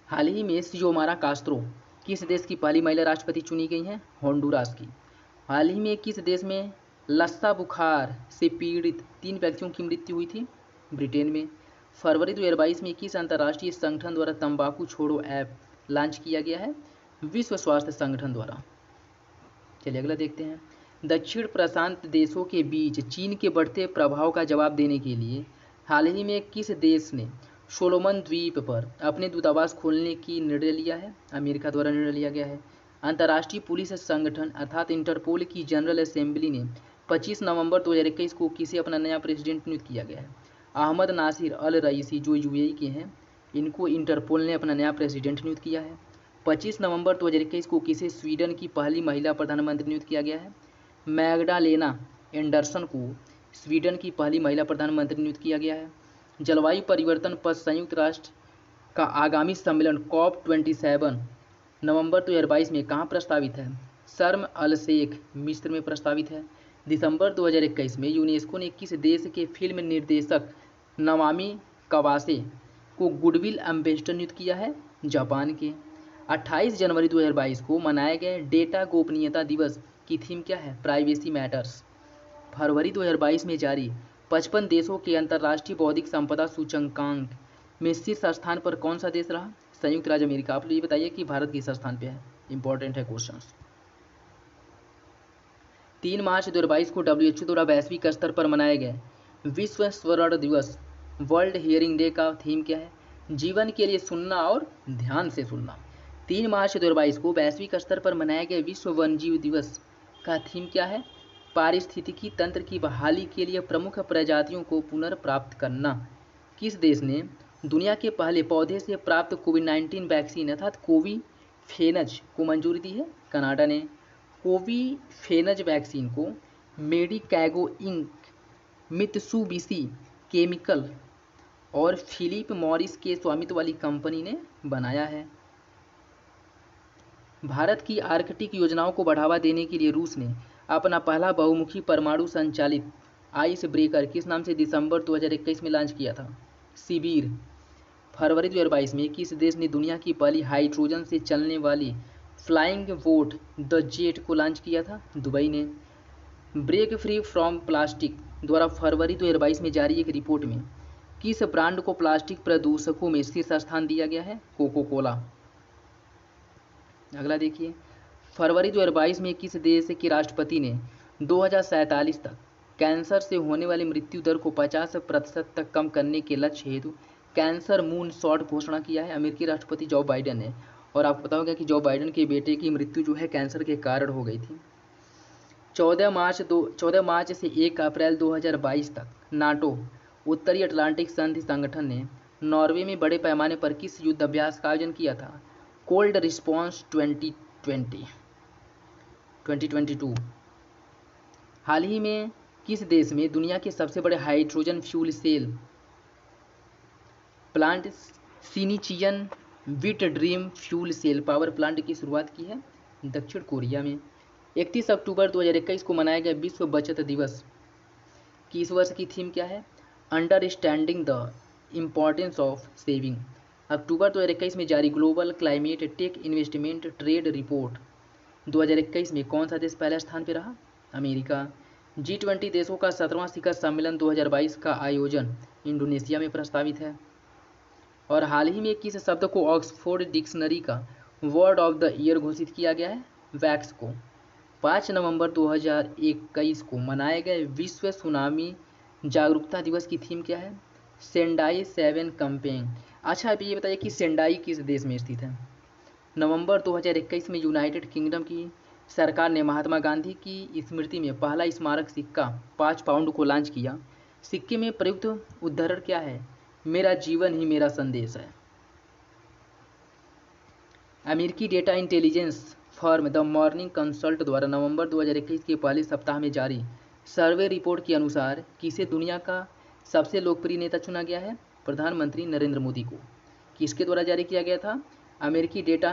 हाल ही में सियोमारा कास्त्रो किस देश की पहली महिला राष्ट्रपति चुनी गई हैं? होंडुरास की। हाल ही में किस देश में लस्सा बुखार से पीड़ित 3 व्यक्तियों की मृत्यु हुई थी? ब्रिटेन में। फरवरी 2022 में किस अंतर्राष्ट्रीय संगठन द्वारा तंबाकू छोड़ो ऐप लॉन्च किया गया है? विश्व स्वास्थ्य संगठन द्वारा। चलिए अगला देखते हैं। दक्षिण प्रशांत देशों के बीच चीन के बढ़ते प्रभाव का जवाब देने के लिए हाल ही में किस देश ने सोलोमन द्वीप पर अपने दूतावास खोलने की निर्णय लिया है? अमेरिका द्वारा निर्णय लिया गया है। अंतर्राष्ट्रीय पुलिस संगठन अर्थात इंटरपोल की जनरल असेंबली ने 25 नवंबर 2021 को किसे अपना नया प्रेसिडेंट नियुक्त किया गया है? अहमद नासिर अल रईसी जो यूएई के हैं, इनको इंटरपोल ने अपना नया प्रेसिडेंट नियुक्त किया है। 25 नवंबर 2021 को किसे स्वीडन की पहली महिला प्रधानमंत्री नियुक्त किया गया है? मैग्डालेना एंडरसन को स्वीडन की पहली महिला प्रधानमंत्री नियुक्त किया गया है। जलवायु परिवर्तन पर संयुक्त राष्ट्र का आगामी सम्मेलन COP27 नवंबर 2022 में कहाँ प्रस्तावित है? शर्म अल शेख, मिस्र में प्रस्तावित है। दिसंबर 2021 में यूनेस्को ने किस देश के फिल्म निर्देशक नमामी कवासे को गुडविल एम्बेसडर नियुक्त किया है? जापान के। 28 जनवरी 2022 को मनाए गए डेटा गोपनीयता दिवस की थीम क्या है? Privacy matters. फरवरी 2022 में जारी 55 देशों के अंतर्राष्ट्रीय बौद्धिक संपदा सूचकांक में शीर्ष स्थान पर कौन सा देश रहा? संयुक्त राज्य अमेरिका। आप लोग ये बताइए कि भारत किस स्थान पे है? इंपॉर्टेंट है क्वेश्चन। 3 मार्च 2022 को WHO द्वारा वैश्विक स्तर पर मनाए गए विश्व स्वर्ण दिवस वर्ल्ड हियरिंग डे का थीम क्या है? जीवन के लिए सुनना और ध्यान से सुनना। 3 मार्च 2022 को वैश्विक स्तर पर मनाए गए विश्व वन्यजीव दिवस का थीम क्या है? पारिस्थितिकी तंत्र की बहाली के लिए प्रमुख प्रजातियों को पुनर्प्राप्त करना। किस देश ने दुनिया के पहले पौधे से प्राप्त कोविड-19 वैक्सीन अर्थात कोविफेनज को मंजूरी दी है? कनाडा ने। कोविफेनज वैक्सीन को मेडिकैगो इंक, मित्सुबिशी केमिकल और फिलिप मॉरिस के स्वामित्व वाली कंपनी ने बनाया है। भारत की आर्कटिक योजनाओं को बढ़ावा देने के लिए रूस ने अपना पहला बहुमुखी परमाणु संचालित आइस ब्रेकर किस नाम से दिसंबर 2021 में लॉन्च किया था? सिबीर। फरवरी 2022 में किस देश ने दुनिया की पहली हाइड्रोजन से चलने वाली फ्लाइंग बोट द जेट को लॉन्च किया था? दुबई ने। ब्रेक फ्री फ्रॉम प्लास्टिक द्वारा फरवरी 2022 में जारी एक रिपोर्ट में किस ब्रांड को प्लास्टिक प्रदूषकों में शीर्ष स्थान दिया गया है? Coca Cola. अगला देखिए, फरवरी 2022 में किस देश के राष्ट्रपति ने 2047 तक कैंसर से होने वाली मृत्यु दर को 50% तक कम करने के लक्ष्य हेतु कैंसर मून शॉट घोषणा किया है? अमेरिकी राष्ट्रपति जो बाइडेन ने। और आपको पता होगा कि जो बाइडेन के बेटे की मृत्यु जो है कैंसर के कारण हो गई थी। 14 मार्च से 1 अप्रैल 2022 तक नाटो उत्तरी अटलांटिक संधि संगठन ने नॉर्वे में बड़े पैमाने पर किस युद्ध अभ्यास का आयोजन किया था? Cold response 2022। हाल ही में किस देश में दुनिया के सबसे बड़े hydrogen fuel cell plant Shinincheon Bitdream fuel cell power plant की शुरुआत की है? दक्षिण कोरिया में। 31 अक्टूबर 2021 को मनाया गया विश्व बचत दिवस की इस वर्ष की थीम क्या है? Understanding the importance of saving. अक्टूबर 2021 में जारी global climate tech investment trade report 2021 में कौन सा देश पहले स्थान पर रहा? अमेरिका। G20 देशों का 17वां शिखर सम्मेलन 2022 का आयोजन इंडोनेशिया में प्रस्तावित है। और हाल ही में किस शब्द को ऑक्सफोर्ड डिक्शनरी का वर्ड ऑफ द ईयर घोषित किया गया है? वैक्स को। 5 नवंबर 2021 को मनाए गए विश्व सुनामी जागरूकता दिवस की थीम क्या है? Sendai 7 campaign. अच्छा, अब ये बताइए कि सेंडाई किस देश में स्थित है? नवंबर 2021 में यूनाइटेड किंगडम की सरकार ने महात्मा गांधी की स्मृति में पहला स्मारक सिक्का 5 पाउंड को लॉन्च किया। सिक्के में प्रयुक्त उद्धरण क्या है? मेरा जीवन ही मेरा संदेश है। अमेरिकी data intelligence firm the morning consult द्वारा नवंबर 2021 के पहले सप्ताह में जारी सर्वे रिपोर्ट के अनुसार किसे दुनिया का सबसे लोकप्रिय नेता चुना गया है? प्रधानमंत्री नरेंद्र मोदी को। किसके द्वारा जारी किया गया था? अमेरिकी data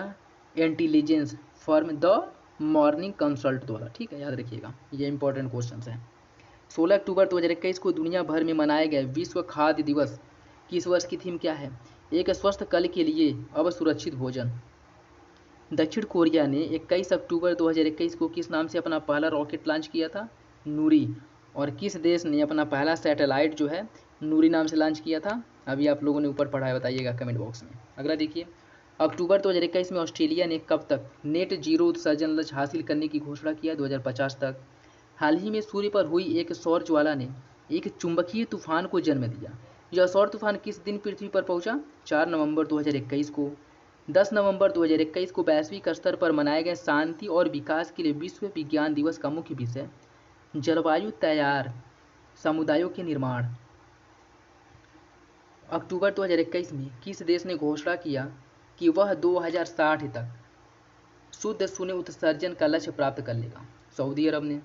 intelligence firm the morning consult द्वारा। ठीक है, याद रखिएगा, ये इंपॉर्टेंट क्वेश्चन है। 16 अक्टूबर 2021 को दुनिया भर में मनाए गए विश्व खाद्य दिवस किस वर्ष की थीम क्या है? एक स्वस्थ कल के लिए अब सुरक्षित भोजन। दक्षिण कोरिया ने 21 अक्टूबर 2021 को किस नाम से अपना पहला रॉकेट लॉन्च किया था? नूरी। और किस देश ने अपना पहला सैटेलाइट जो है नूरी नाम से लॉन्च किया था? अभी आप लोगों ने ऊपर पढ़ा है, बताइएगा कमेंट बॉक्स में। अगला देखिए, अक्टूबर 2021 में ऑस्ट्रेलिया ने कब तक नेट जीरो उत्सर्जन लक्ष्य हासिल करने की घोषणा किया? 2050 तक। हाल ही में सूर्य पर हुई एक सौर ज्वाला ने एक चुंबकीय तूफान को जन्म दिया। यह सौर तूफान किस दिन पृथ्वी पर पहुंचा? 4 नवंबर 2021 को। 10 नवंबर 2021 को वैश्विक स्तर पर मनाए गए शांति और विकास के लिए विश्व विज्ञान दिवस का मुख्य विषय जलवायु तैयार समुदायों के निर्माण। अक्टूबर 2021 में किस देश ने घोषणा किया कि वह 2060 तक शुद्ध शून्य उत्सर्जन का लक्ष्य प्राप्त कर लेगा? सऊदी अरब ने।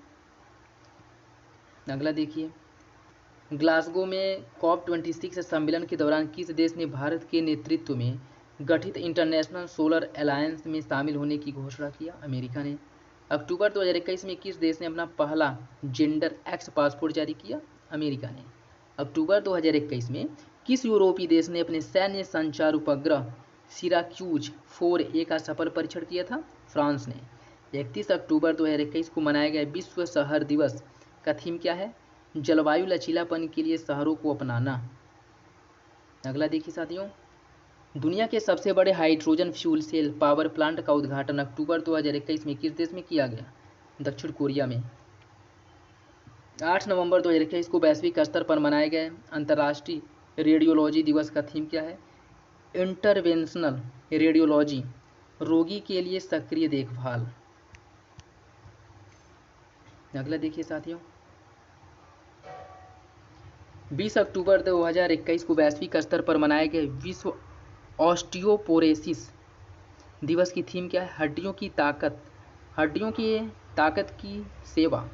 अगला देखिए, ग्लासगो में COP26 सम्मेलन के दौरान किस देश ने भारत के नेतृत्व में गठित इंटरनेशनल सोलर अलायंस में शामिल होने की घोषणा किया? अमेरिका ने। अक्टूबर 2021 में किस देश ने अपना पहला जेंडर एक्स पासपोर्ट जारी किया? अमेरिका ने। अक्टूबर 2021 में किस यूरोपीय देश ने अपने सैन्य संचार उपग्रह सिराक्यूज 4A का सफल परीक्षण किया था? फ्रांस ने। 31 अक्टूबर 2021 को मनाया गया विश्व शहर दिवस का थीम क्या है? जलवायु लचीलापन के लिए शहरों को अपनाना। अगला देखिए साथियों, दुनिया के सबसे बड़े hydrogen fuel cell power plant का उद्घाटन अक्टूबर 2021 में किस देश में किया गया? दक्षिण कोरिया में। 8 नवंबर 2021 को वैश्विक स्तर पर मनाए गए अंतर्राष्ट्रीय रेडियोलॉजी दिवस का थीम क्या है? इंटरवेंशनल रेडियोलॉजी, रोगी के लिए सक्रिय देखभाल। अगला देखिए साथियों, 20 अक्टूबर 2021 को वैश्विक स्तर पर मनाए गए विश्व ऑस्टियोपोरोसिस दिवस की थीम क्या है? हड्डियों की ताकत की सेवा।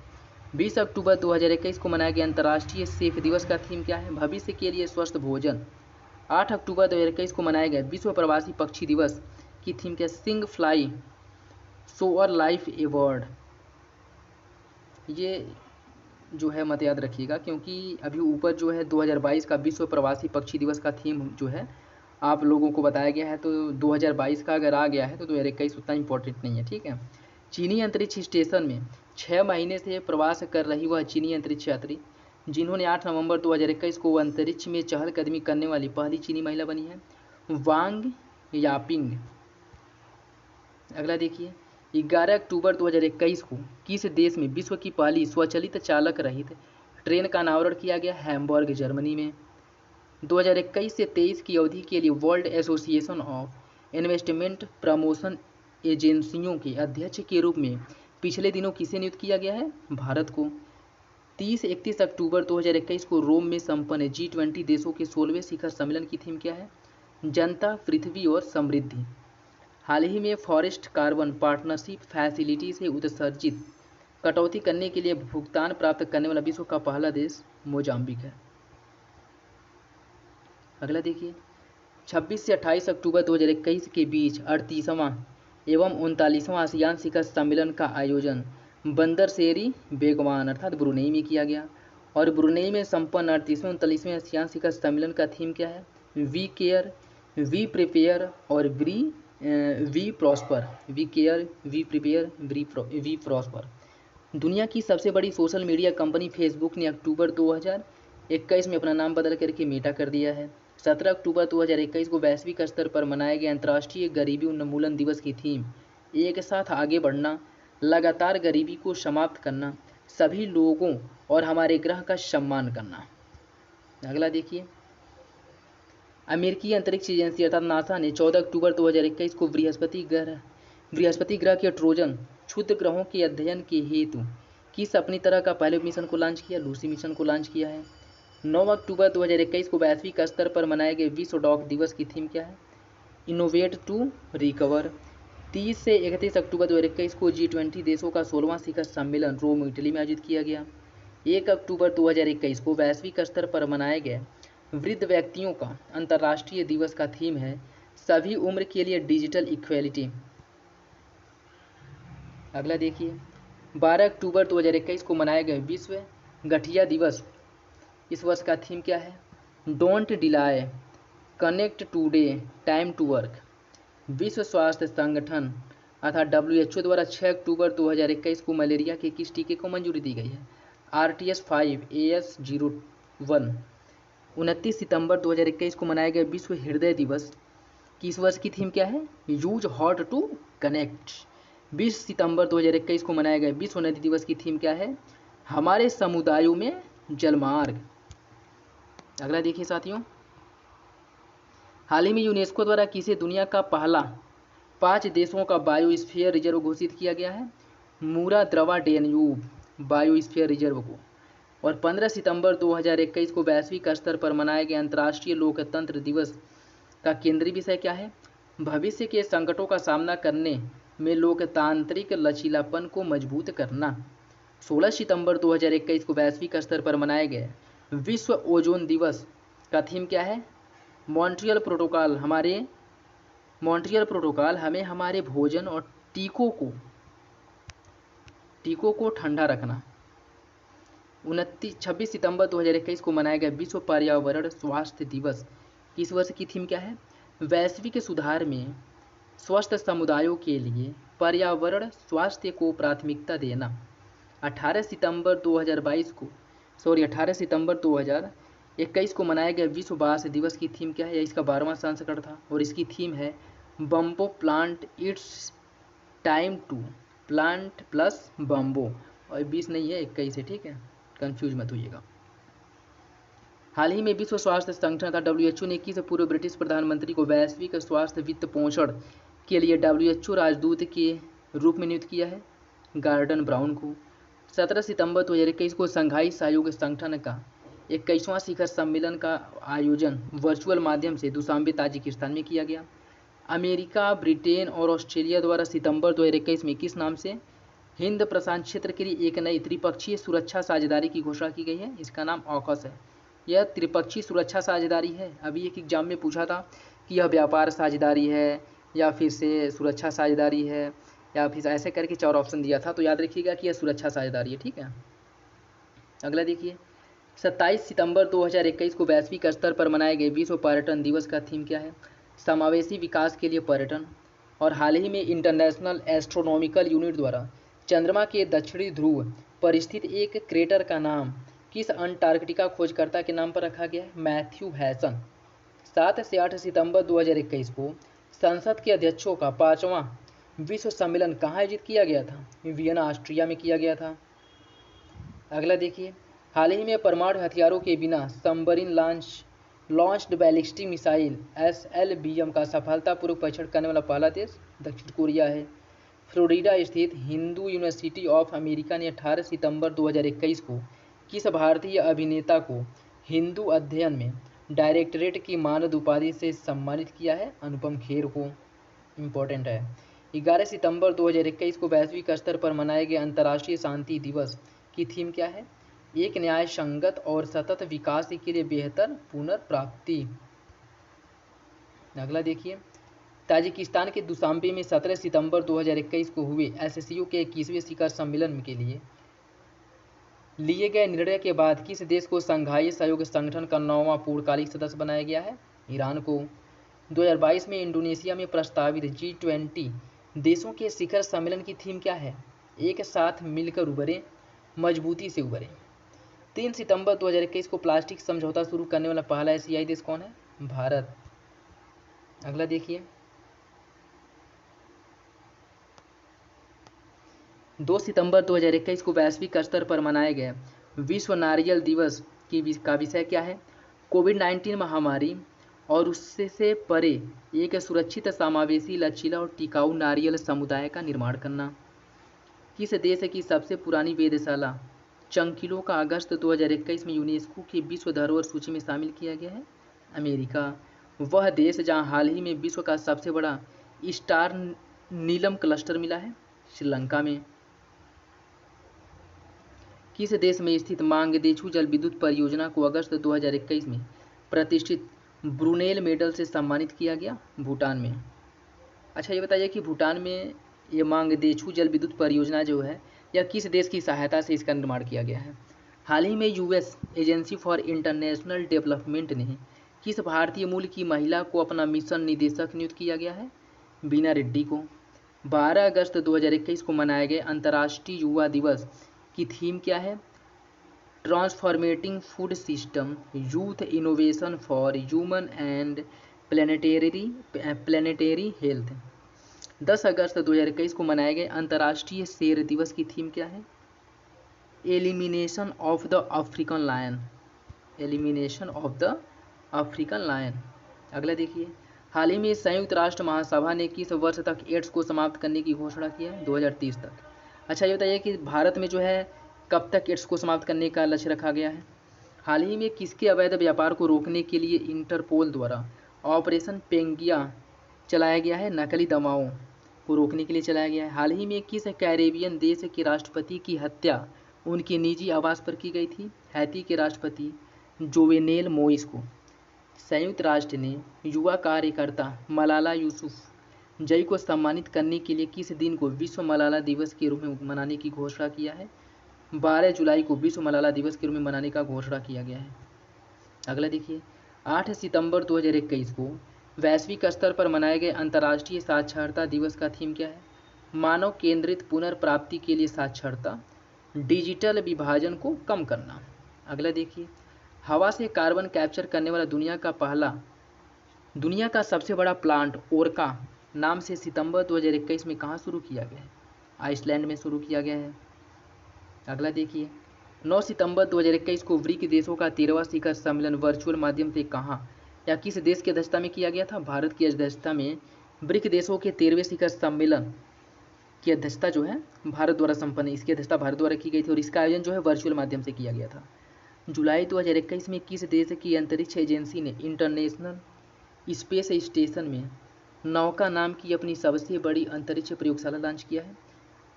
20 अक्टूबर 2021 को मनाया गया अंतर्राष्ट्रीय सेफ दिवस का थीम क्या है? भविष्य के लिए स्वस्थ भोजन। 8 अक्टूबर 2021 को मनाया गया विश्व प्रवासी पक्षी दिवस की थीम क्या है? सिंग फ्लाई सोअर लाइफ अवार्ड। ये जो है मत याद रखिएगा, क्योंकि अभी ऊपर जो है 2022 का विश्व प्रवासी पक्षी दिवस का थीम जो है आप लोगों को बताया गया है, तो 2022 का अगर आ गया है तो 2021 उतना इम्पोर्टेंट नहीं है। ठीक है। चीनी अंतरिक्ष स्टेशन में 6 महीने से प्रवास कर रही वह चीनी अंतरिक्ष यात्री जिन्होंने 8 नवंबर 2021 को अंतरिक्ष में चहलकदमी करने वाली पहली चीनी महिला बनी है, वांग यापिंग। अगला देखिए, 11 अक्टूबर 2021 को किस देश में विश्व की पहली स्वचालित चालक रहित ट्रेन का अनावरण किया गया? हैम्बर्ग, जर्मनी में। 2021 से 23 की अवधि के लिए world association of investment promotion एजेंसियों के अध्यक्ष के रूप में पिछले दिनों किसे नियुक्त किया गया है? भारत को। 30-31 अक्टूबर 2021 को रोम में संपन्न G20 देशों के 16वें शिखर सम्मेलन की थीम क्या है? जनता, पृथ्वी और समृद्धि। हाल ही में फॉरेस्ट कार्बन पार्टनरशिप फैसिलिटी से उत्सर्जित कटौती करने के लिए भुगतान प्राप्त करने वाला विश्व का पहला देश मोजाम्बिक है। अगला देखिए, 26 से 28 अक्टूबर 2021 के बीच 38वां एवं 39वां आसियान शिखर सम्मेलन का आयोजन बंदर शेरी बेगवान अर्थात ब्रुनेई में किया गया। और ब्रुनेई में संपन्न 38वें 39वें आसियान शिखर सम्मेलन का थीम क्या है? वी केयर वी प्रिपेयर और we prosper, we care, we prepare, we prosper. दुनिया की सबसे बड़ी सोशल मीडिया कंपनी फेसबुक ने अक्टूबर 2021 में अपना नाम बदल करके मेटा कर दिया है। 17 अक्टूबर 2021 को वैश्विक स्तर पर मनाए गए अंतर्राष्ट्रीय गरीबी उन्मूलन दिवस की थीम एक साथ आगे बढ़ना, लगातार गरीबी को समाप्त करना, सभी लोगों और हमारे ग्रह का सम्मान करना। अगला देखिए, अमेरिकी अंतरिक्ष एजेंसी अर्थात नासा ने 14 अक्टूबर 2021 को बृहस्पति ग्रह के ट्रोजन क्षुद्र ग्रहों के अध्ययन के हेतु किस अपनी तरह का पहले मिशन को लॉन्च किया? लूसी मिशन को लॉन्च किया है। 9 अक्टूबर 2021 को वैश्विक स्तर पर मनाए गए विश्व डॉग दिवस की थीम क्या है? Innovate to recover. 30 से 31 अक्टूबर 2021 को G20 देशों का 16वां शिखर सम्मेलन रोम, इटली में आयोजित किया गया। 1 अक्टूबर 2021 को वैश्विक स्तर पर मनाए गए वृद्ध व्यक्तियों का अंतर्राष्ट्रीय दिवस का थीम है सभी उम्र के लिए डिजिटल इक्वेलिटी। अगला देखिए, 12 अक्टूबर 2021 को मनाए गए विश्व गठिया दिवस, इस वर्ष का थीम क्या है? Don't delay, connect today, time to work. विश्व स्वास्थ्य संगठन अर्थात WHO द्वारा 6 अक्टूबर 2021 को मलेरिया के किस टीके को मंजूरी दी गई है? RTS5AS01। 29 सितंबर 2021 को मनाए गए विश्व हृदय दिवस की इस वर्ष की थीम क्या है? Use heart to connect. 20 सितंबर 2021 को मनाए गए विश्व नदी दिवस की थीम क्या है? हमारे समुदायों में जलमार्ग। अगला देखिए साथियों, हाल ही में यूनेस्को द्वारा किसे दुनिया का पहला 5 देशों का बायोस्फीयर रिजर्व घोषित किया गया है? मूरा द्रवा डेन्यूब बायोस्फीयर रिजर्व को। और 15 सितंबर 2021 को वैश्विक स्तर पर मनाए गए अंतर्राष्ट्रीय लोकतंत्र दिवस का केंद्रीय विषय क्या है? भविष्य के संकटों का सामना करने में लोकतांत्रिक लचीलापन को मजबूत करना। 16 सितंबर 2021 को वैश्विक स्तर पर मनाए गए विश्व ओजोन दिवस का थीम क्या है? मॉन्ट्रियल प्रोटोकॉल हमें हमारे भोजन और टीकों को ठंडा रखना। 26 सितंबर 2021 को मनाया गया विश्व पर्यावरण स्वास्थ्य दिवस, इस वर्ष की थीम क्या है? वैश्विक सुधार में स्वस्थ समुदायों के लिए पर्यावरण स्वास्थ्य को प्राथमिकता देना। 18 सितंबर 2021 को मनाया गया विश्व बांस दिवस की थीम क्या है? यह इसका 12वां संस्करण था और इसकी थीम है bamboo plant, it's time to plant plus bamboo. और 20 नहीं है, 21 है, ठीक है, कंफ्यूज मत होइएगा। हाल ही में विश्व स्वास्थ्य संगठन था WHO ने किस पूर्व ब्रिटिश प्रधानमंत्री को वैश्विक स्वास्थ्य वित्त पोषण के लिए WHO राजदूत के रूप में नियुक्त किया है? गार्डन ब्राउन को। 17 सितंबर 2021 को संघाई सहयोग संगठन का 21वां शिखर सम्मेलन का आयोजन वर्चुअल माध्यम से दुशांबे, ताजिकिस्तान में किया गया। अमेरिका, ब्रिटेन और ऑस्ट्रेलिया द्वारा सितंबर 2021 में किस नाम से हिंद प्रशांत क्षेत्र के लिए एक नई त्रिपक्षीय सुरक्षा साझेदारी की घोषणा की गई है? इसका नाम ऑकस है। यह त्रिपक्षीय सुरक्षा साझेदारी है। अभी एक एग्जाम में पूछा था कि यह व्यापार साझेदारी है या फिर से सुरक्षा साझेदारी है या फिर ऐसे करके 4 ऑप्शन दिया था, तो याद रखिएगा कि यह सुरक्षा साझेदारी है, ठीक है। अगला देखिए, 27 सितंबर 2021 को वैश्विक स्तर पर मनाए गए विश्व पर्यटन दिवस का थीम क्या है? समावेशी विकास के लिए पर्यटन। और हाल ही में इंटरनेशनल एस्ट्रोनॉमिकल यूनिट द्वारा चंद्रमा के दक्षिणी ध्रुव पर स्थित एक क्रेटर का नाम किस अंटार्कटिका खोजकर्ता के नाम पर रखा गया है? Matthew Hesson. 7 से 8 सितंबर 2021 को संसद के अध्यक्षों का 5वां विश्व सम्मेलन कहाँ आयोजित किया गया था? वियना, ऑस्ट्रिया में किया गया था। अगला देखिए, हाल ही में परमाणु हथियारों के बिना submarine launched ballistic missile SLBM का सफलतापूर्वक परीक्षण करने वाला पहला देश दक्षिण कोरिया है। फ्लोरिडा स्थित हिंदू यूनिवर्सिटी ऑफ अमेरिका ने 18 सितंबर 2021 को किस भारतीय अभिनेता को हिंदू अध्ययन में डायरेक्टरेट की मानद उपाधि से सम्मानित किया है? अनुपम खेर को। इम्पोर्टेंट है। 11 सितंबर 2021 को वैश्विक स्तर पर मनाए गए अंतर्राष्ट्रीय शांति दिवस की थीम क्या है? एक न्याय संगत और सतत विकास के लिए बेहतर पुनर्प्राप्ति। अगला देखिए, ताजिकिस्तान के दुशांबे में 17 सितंबर 2021 को हुए SCO के 21वें शिखर सम्मेलन के लिए लिए गए निर्णय के बाद किस देश को संघाई सहयोग संगठन का 9वां पूर्णकालिक सदस्य बनाया गया है? ईरान को। 2022 में इंडोनेशिया में प्रस्तावित G20 देशों के शिखर सम्मेलन की थीम क्या है? एक साथ मिलकर उभरें, मजबूती से उभरें। 3 सितंबर 2021 को प्लास्टिक समझौता शुरू करने वाला पहला एशियाई देश कौन है? भारत। अगला देखिए, 2 सितंबर 2021 को वैश्विक स्तर पर मनाए गए विश्व नारियल दिवस का विषय क्या है? कोविड-19 महामारी और उससे परे एक सुरक्षित, समावेशी, लचीला और टिकाऊ नारियल समुदाय का निर्माण करना। किस देश की सबसे पुरानी वेधशाला चंकिलो का अगस्त 2021 में यूनेस्को की विश्व धरोहर सूची में शामिल किया गया है? अमेरिका। वह देश जहां हाल ही में विश्व का सबसे बड़ा स्टार नीलम क्लस्टर मिला है? श्रीलंका में। किस देश में स्थित मांगदेछू जल विद्युत परियोजना को अगस्त 2021 में प्रतिष्ठित ब्रुनेल मेडल से सम्मानित किया गया? भूटान में। अच्छा, ये बताइए कि भूटान में ये मांगदेछू जल विद्युत परियोजना जो है यह किस देश की सहायता से इसका निर्माण किया गया है? हाल ही में US agency for international development ने किस भारतीय मूल की महिला को अपना मिशन निदेशक नियुक्त किया गया है? बीना रेड्डी को। 12 अगस्त 2021 को मनाए गए अंतर्राष्ट्रीय युवा दिवस की थीम क्या है? Transformating food system, youth innovation for human and planetary health. 10 अगस्त 2021 को मनाए गए अंतर्राष्ट्रीय शेर दिवस की थीम क्या है? Elimination of the African lion. Elimination of the African lion. अगला देखिए, हाल ही में संयुक्त राष्ट्र महासभा ने किस वर्ष तक एड्स को समाप्त करने की घोषणा की है? 2030 तक। अच्छा, ये बताइए कि भारत में जो है कब तक एड्स को समाप्त करने का लक्ष्य रखा गया है? हाल ही में किसके अवैध व्यापार को रोकने के लिए इंटरपोल द्वारा ऑपरेशन पेंगिया चलाया गया है? नकली दवाओं को रोकने के लिए चलाया गया है। हाल ही में किस कैरेबियन देश के राष्ट्रपति की हत्या उनके निजी आवास पर की गई थी? हैती के राष्ट्रपति जोवेनेल मोइस को। संयुक्त राष्ट्र ने युवा कार्यकर्ता मलाला यूसुफजई को सम्मानित करने के लिए किस दिन को विश्व मलाला दिवस के रूप में मनाने की घोषणा किया है? 12 जुलाई को विश्व मलाला दिवस के रूप में मनाने का घोषणा किया गया है। अगला देखिए, 8 सितंबर 2021 को वैश्विक स्तर पर मनाए गए अंतर्राष्ट्रीय साक्षरता दिवस का थीम क्या है? मानव केंद्रित पुनर्प्राप्ति के लिए साक्षरता, डिजिटल विभाजन को कम करना। अगला देखिए, हवा से कार्बन कैप्चर करने वाला दुनिया का सबसे बड़ा प्लांट ओरका नाम से सितंबर 2021 में कहाँ शुरू किया गया है? आइसलैंड में शुरू किया गया है। अगला देखिए, 9 सितंबर 2021 को ब्रिक्स देशों का 13वां शिखर सम्मेलन वर्चुअल माध्यम से कहाँ या किस देश की अध्यक्षता में किया गया था? भारत की अध्यक्षता में ब्रिक्स देशों के 13वें शिखर सम्मेलन की अध्यक्षता जो है भारत द्वारा संपन्न, इसकी अध्यक्षता भारत द्वारा की गई थी और इसका आयोजन जो है वर्चुअल माध्यम से किया गया था। जुलाई 2021 में किस देश की अंतरिक्ष एजेंसी ने इंटरनेशनल स्पेस स्टेशन में नौका नाम की अपनी सबसे बड़ी अंतरिक्ष प्रयोगशाला लॉन्च किया है?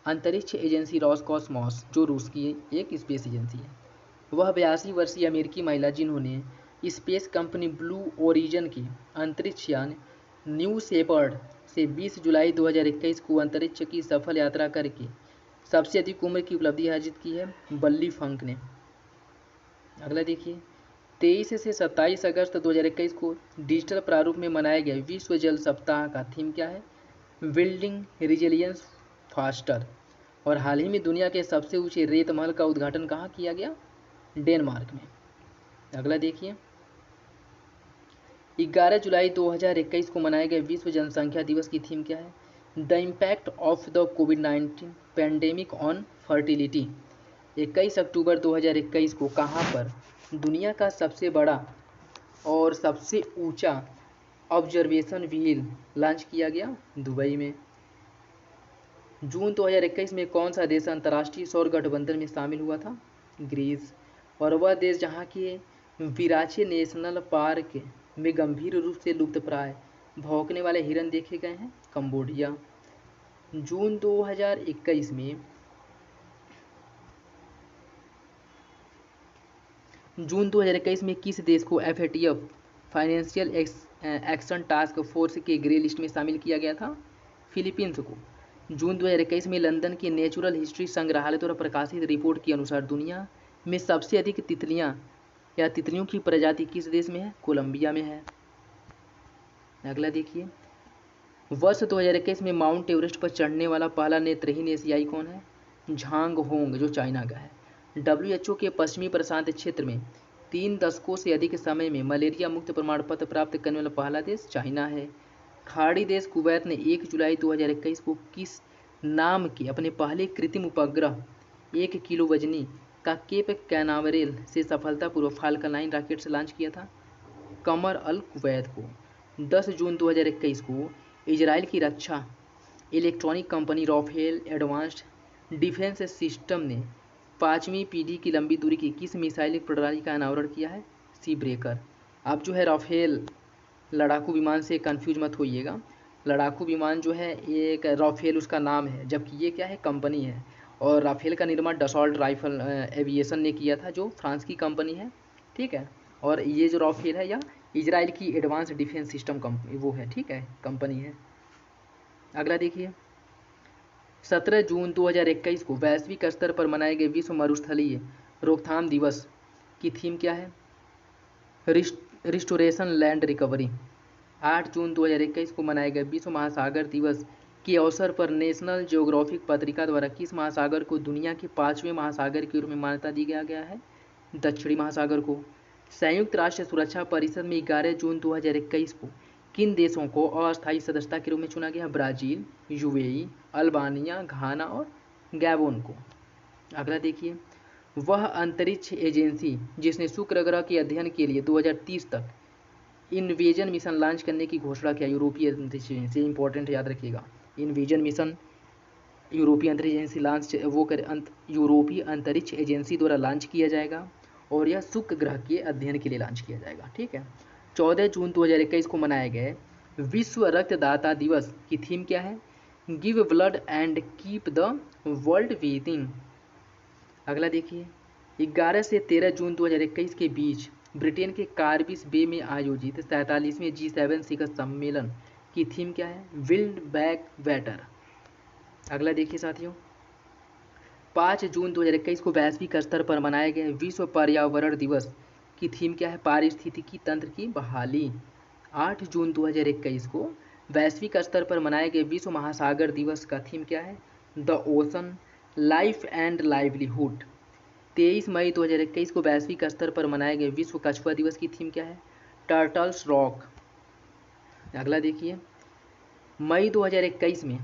अंतरिक्ष एजेंसी रॉसकॉस्मॉस, जो रूस की एक स्पेस एजेंसी है। वह 82 वर्षीय अमेरिकी महिला जिन्होंने स्पेस कंपनी ब्लू ओरिजिन की अंतरिक्ष यान न्यू शेपर्ड से 20 जुलाई 2021 को अंतरिक्ष की सफल यात्रा करके सबसे अधिक उम्र की उपलब्धि अर्जित की है, बल्ली फंक ने। अगला देखिए, 23 से 27 अगस्त 2021 को डिजिटल प्रारूप में मनाए गए विश्व जल सप्ताह का थीम क्या है? Building resilience faster. और हाल ही में दुनिया के सबसे ऊंचे रेत महल का उद्घाटन कहाँ किया गया? डेनमार्क में। अगला देखिए, 11 जुलाई 2021 को मनाए गए विश्व जनसंख्या दिवस की थीम क्या है? The impact of the covid pandemic on fertility. 21 अक्टूबर 2021 को कहाँ पर दुनिया का सबसे बड़ा और सबसे ऊंचा ऑब्जर्वेशन व्हील लॉन्च किया गया? दुबई में। जून 2021 में कौन सा देश अंतर्राष्ट्रीय सौर गठबंधन में शामिल हुआ था? ग्रीस। और वह देश जहाँ के विराचे नेशनल पार्क में गंभीर रूप से लुप्तप्राय भौंकने वाले हिरन देखे गए हैं? कंबोडिया। जून 2021 में किस देश को FATF financial action task force के ग्रे लिस्ट में शामिल किया गया था? फिलीपींस को। जून 2021 में लंदन के नेचुरल हिस्ट्री संग्रहालय द्वारा प्रकाशित रिपोर्ट के अनुसार दुनिया में सबसे अधिक तितलियों की प्रजाति किस देश में है? कोलंबिया में है। अगला देखिए, वर्ष 2021 में माउंट एवरेस्ट पर चढ़ने वाला पहला नेत्रहीन एशियाई कौन है? झांग होंग, जो चाइना का है। WHO के पश्चिमी प्रशांत क्षेत्र में 3 दशकों से अधिक समय में मलेरिया मुक्त प्रमाण पत्र प्राप्त करने वाला पहला देश चाइना है। खाड़ी देश कुवैत ने 1 जुलाई 2021 को किस नाम के अपने पहले कृत्रिम उपग्रह 1 किलो वजनी का केप कैनावरेल से सफलतापूर्वक फाल्कन 9 रॉकेट से लॉन्च किया था? कमर अल कुवैत को। 10 जून 2021 को इजराइल की रक्षा electronic company Rafael advanced defence system ने 5वीं पीढ़ी की लंबी दूरी की किस मिसाइल प्रणाली का अनावरण किया है? सी ब्रेकर। अब जो है राफेल लड़ाकू विमान से कंफ्यूज मत होइएगा। लड़ाकू विमान जो है एक राफेल उसका नाम है, जबकि ये क्या है? कंपनी है। और राफेल का निर्माण डसॉल्ट राइफल एविएशन ने किया था, जो फ्रांस की कंपनी है, ठीक है। और ये जो राफेल है, यह इजराइल की एडवांस डिफेंस सिस्टम कंपनी वो है, ठीक है, कंपनी है। अगला देखिए, 17 जून 2021 को वैश्विक स्तर पर मनाए गए विश्व मरुस्थलीय रोकथाम दिवस की थीम क्या है? Restoration land recovery. 8 जून 2021 को मनाए गए विश्व महासागर दिवस के अवसर पर नेशनल ज्योग्राफिक पत्रिका द्वारा किस महासागर को दुनिया के 5वें महासागर के रूप में मान्यता दी गया है? दक्षिणी महासागर को। संयुक्त राष्ट्र सुरक्षा परिषद में 11 जून 2021 को किन देशों को अस्थायी सदस्यता के रूप में चुना गया? ब्राज़ील, यूएई, अल्बानिया, घाना और गैबोन को। अगला देखिए, वह अंतरिक्ष एजेंसी जिसने शुक्र ग्रह के अध्ययन के लिए 2030 तक इन्वेजन मिशन लॉन्च करने की घोषणा किया? यूरोपीय अंतरिक्ष एजेंसी, इंपॉर्टेंट याद रखिएगा। इन्वेजन मिशन यूरोपीय अंतरिक्ष एजेंसी लॉन्च यूरोपीय अंतरिक्ष एजेंसी द्वारा लॉन्च किया जाएगा और यह शुक्र ग्रह के अध्ययन के लिए लॉन्च किया जाएगा, ठीक है। 14 जून 2021 को मनाए गए विश्व रक्तदाता दिवस की थीम क्या है? Give blood and keep the world breathing. अगला देखिए, 11 से 13 जून 2021 के बीच ब्रिटेन के कार्बिस बे में आयोजित 47वें G7 शिखर सम्मेलन की थीम क्या है? Build back better. अगला देखिए साथियों, 5 जून 2021 को वैश्विक स्तर पर मनाए गए विश्व पर्यावरण दिवस की थीम क्या है? पारिस्थितिकी तंत्र की बहाली। 8 जून 2021 को वैश्विक स्तर पर मनाए गए विश्व महासागर दिवस का थीम क्या है? The ocean life and livelihood. 23 मई 2021 को वैश्विक स्तर पर मनाए गए विश्व कछुआ दिवस की थीम क्या है? Turtles rock. अगला देखिए, मई 2021 में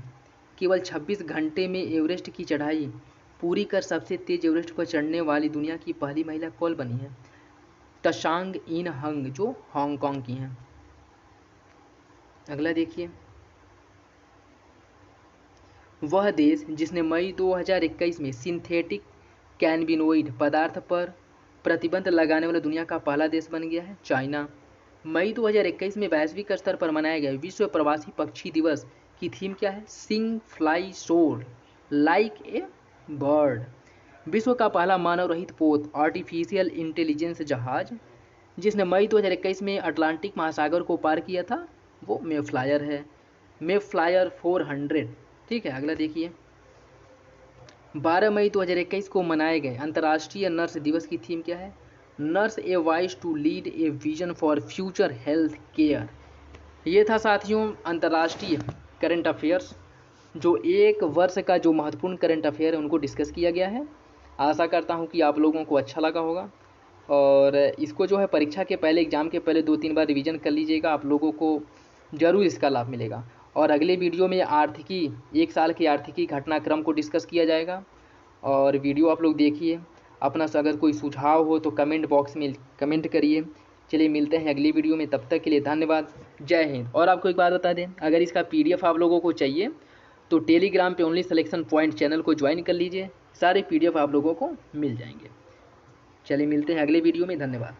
केवल 26 घंटे में एवरेस्ट की चढ़ाई पूरी कर सबसे तेज एवरेस्ट पर चढ़ने वाली दुनिया की पहली महिला कौन बनी है? तशांग इन हंग, जो हांगकांग की हैं। अगला देखिए, वह देश जिसने मई 2021 में सिंथेटिक कैनबिनोइड पदार्थ पर प्रतिबंध लगाने वाला दुनिया का पहला देश बन गया है? चाइना। मई 2021 में वैश्विक स्तर पर मनाए गए विश्व प्रवासी पक्षी दिवस की थीम क्या है? सिंग फ्लाई सोर लाइक ए बर्ड। विश्व का पहला मानव रहित पोत आर्टिफिशियल इंटेलिजेंस जहाज जिसने मई 2021 में अटलांटिक महासागर को पार किया था, वो मेफ्लायर है, मेफ्लायर 400, ठीक है। अगला देखिए, 12 मई 2021 को मनाए गए अंतर्राष्ट्रीय नर्स दिवस की थीम क्या है? Nurse a voice to lead a vision for future health care. ये था साथियों अंतर्राष्ट्रीय करंट अफेयर्स, जो एक वर्ष का जो महत्वपूर्ण करंट अफेयर है उनको डिस्कस किया गया है। आशा करता हूँ कि आप लोगों को अच्छा लगा होगा और इसको जो है परीक्षा के पहले, एग्ज़ाम के पहले 2-3 बार रिवीजन कर लीजिएगा, आप लोगों को ज़रूर इसका लाभ मिलेगा। और अगले वीडियो में आर्थिकी, 1 साल की आर्थिकी घटनाक्रम को डिस्कस किया जाएगा और वीडियो आप लोग देखिए। अपना अगर कोई सुझाव हो तो कमेंट बॉक्स में कमेंट करिए। चलिए मिलते हैं अगली वीडियो में, तब तक के लिए धन्यवाद, जय हिंद। और आपको एक बात बता दें, अगर इसका PDF आप लोगों को चाहिए तो टेलीग्राम पे ओनली सिलेक्शन पॉइंट चैनल को ज्वाइन कर लीजिए, सारे PDF आप लोगों को मिल जाएंगे। चलिए मिलते हैं अगले वीडियो में, धन्यवाद।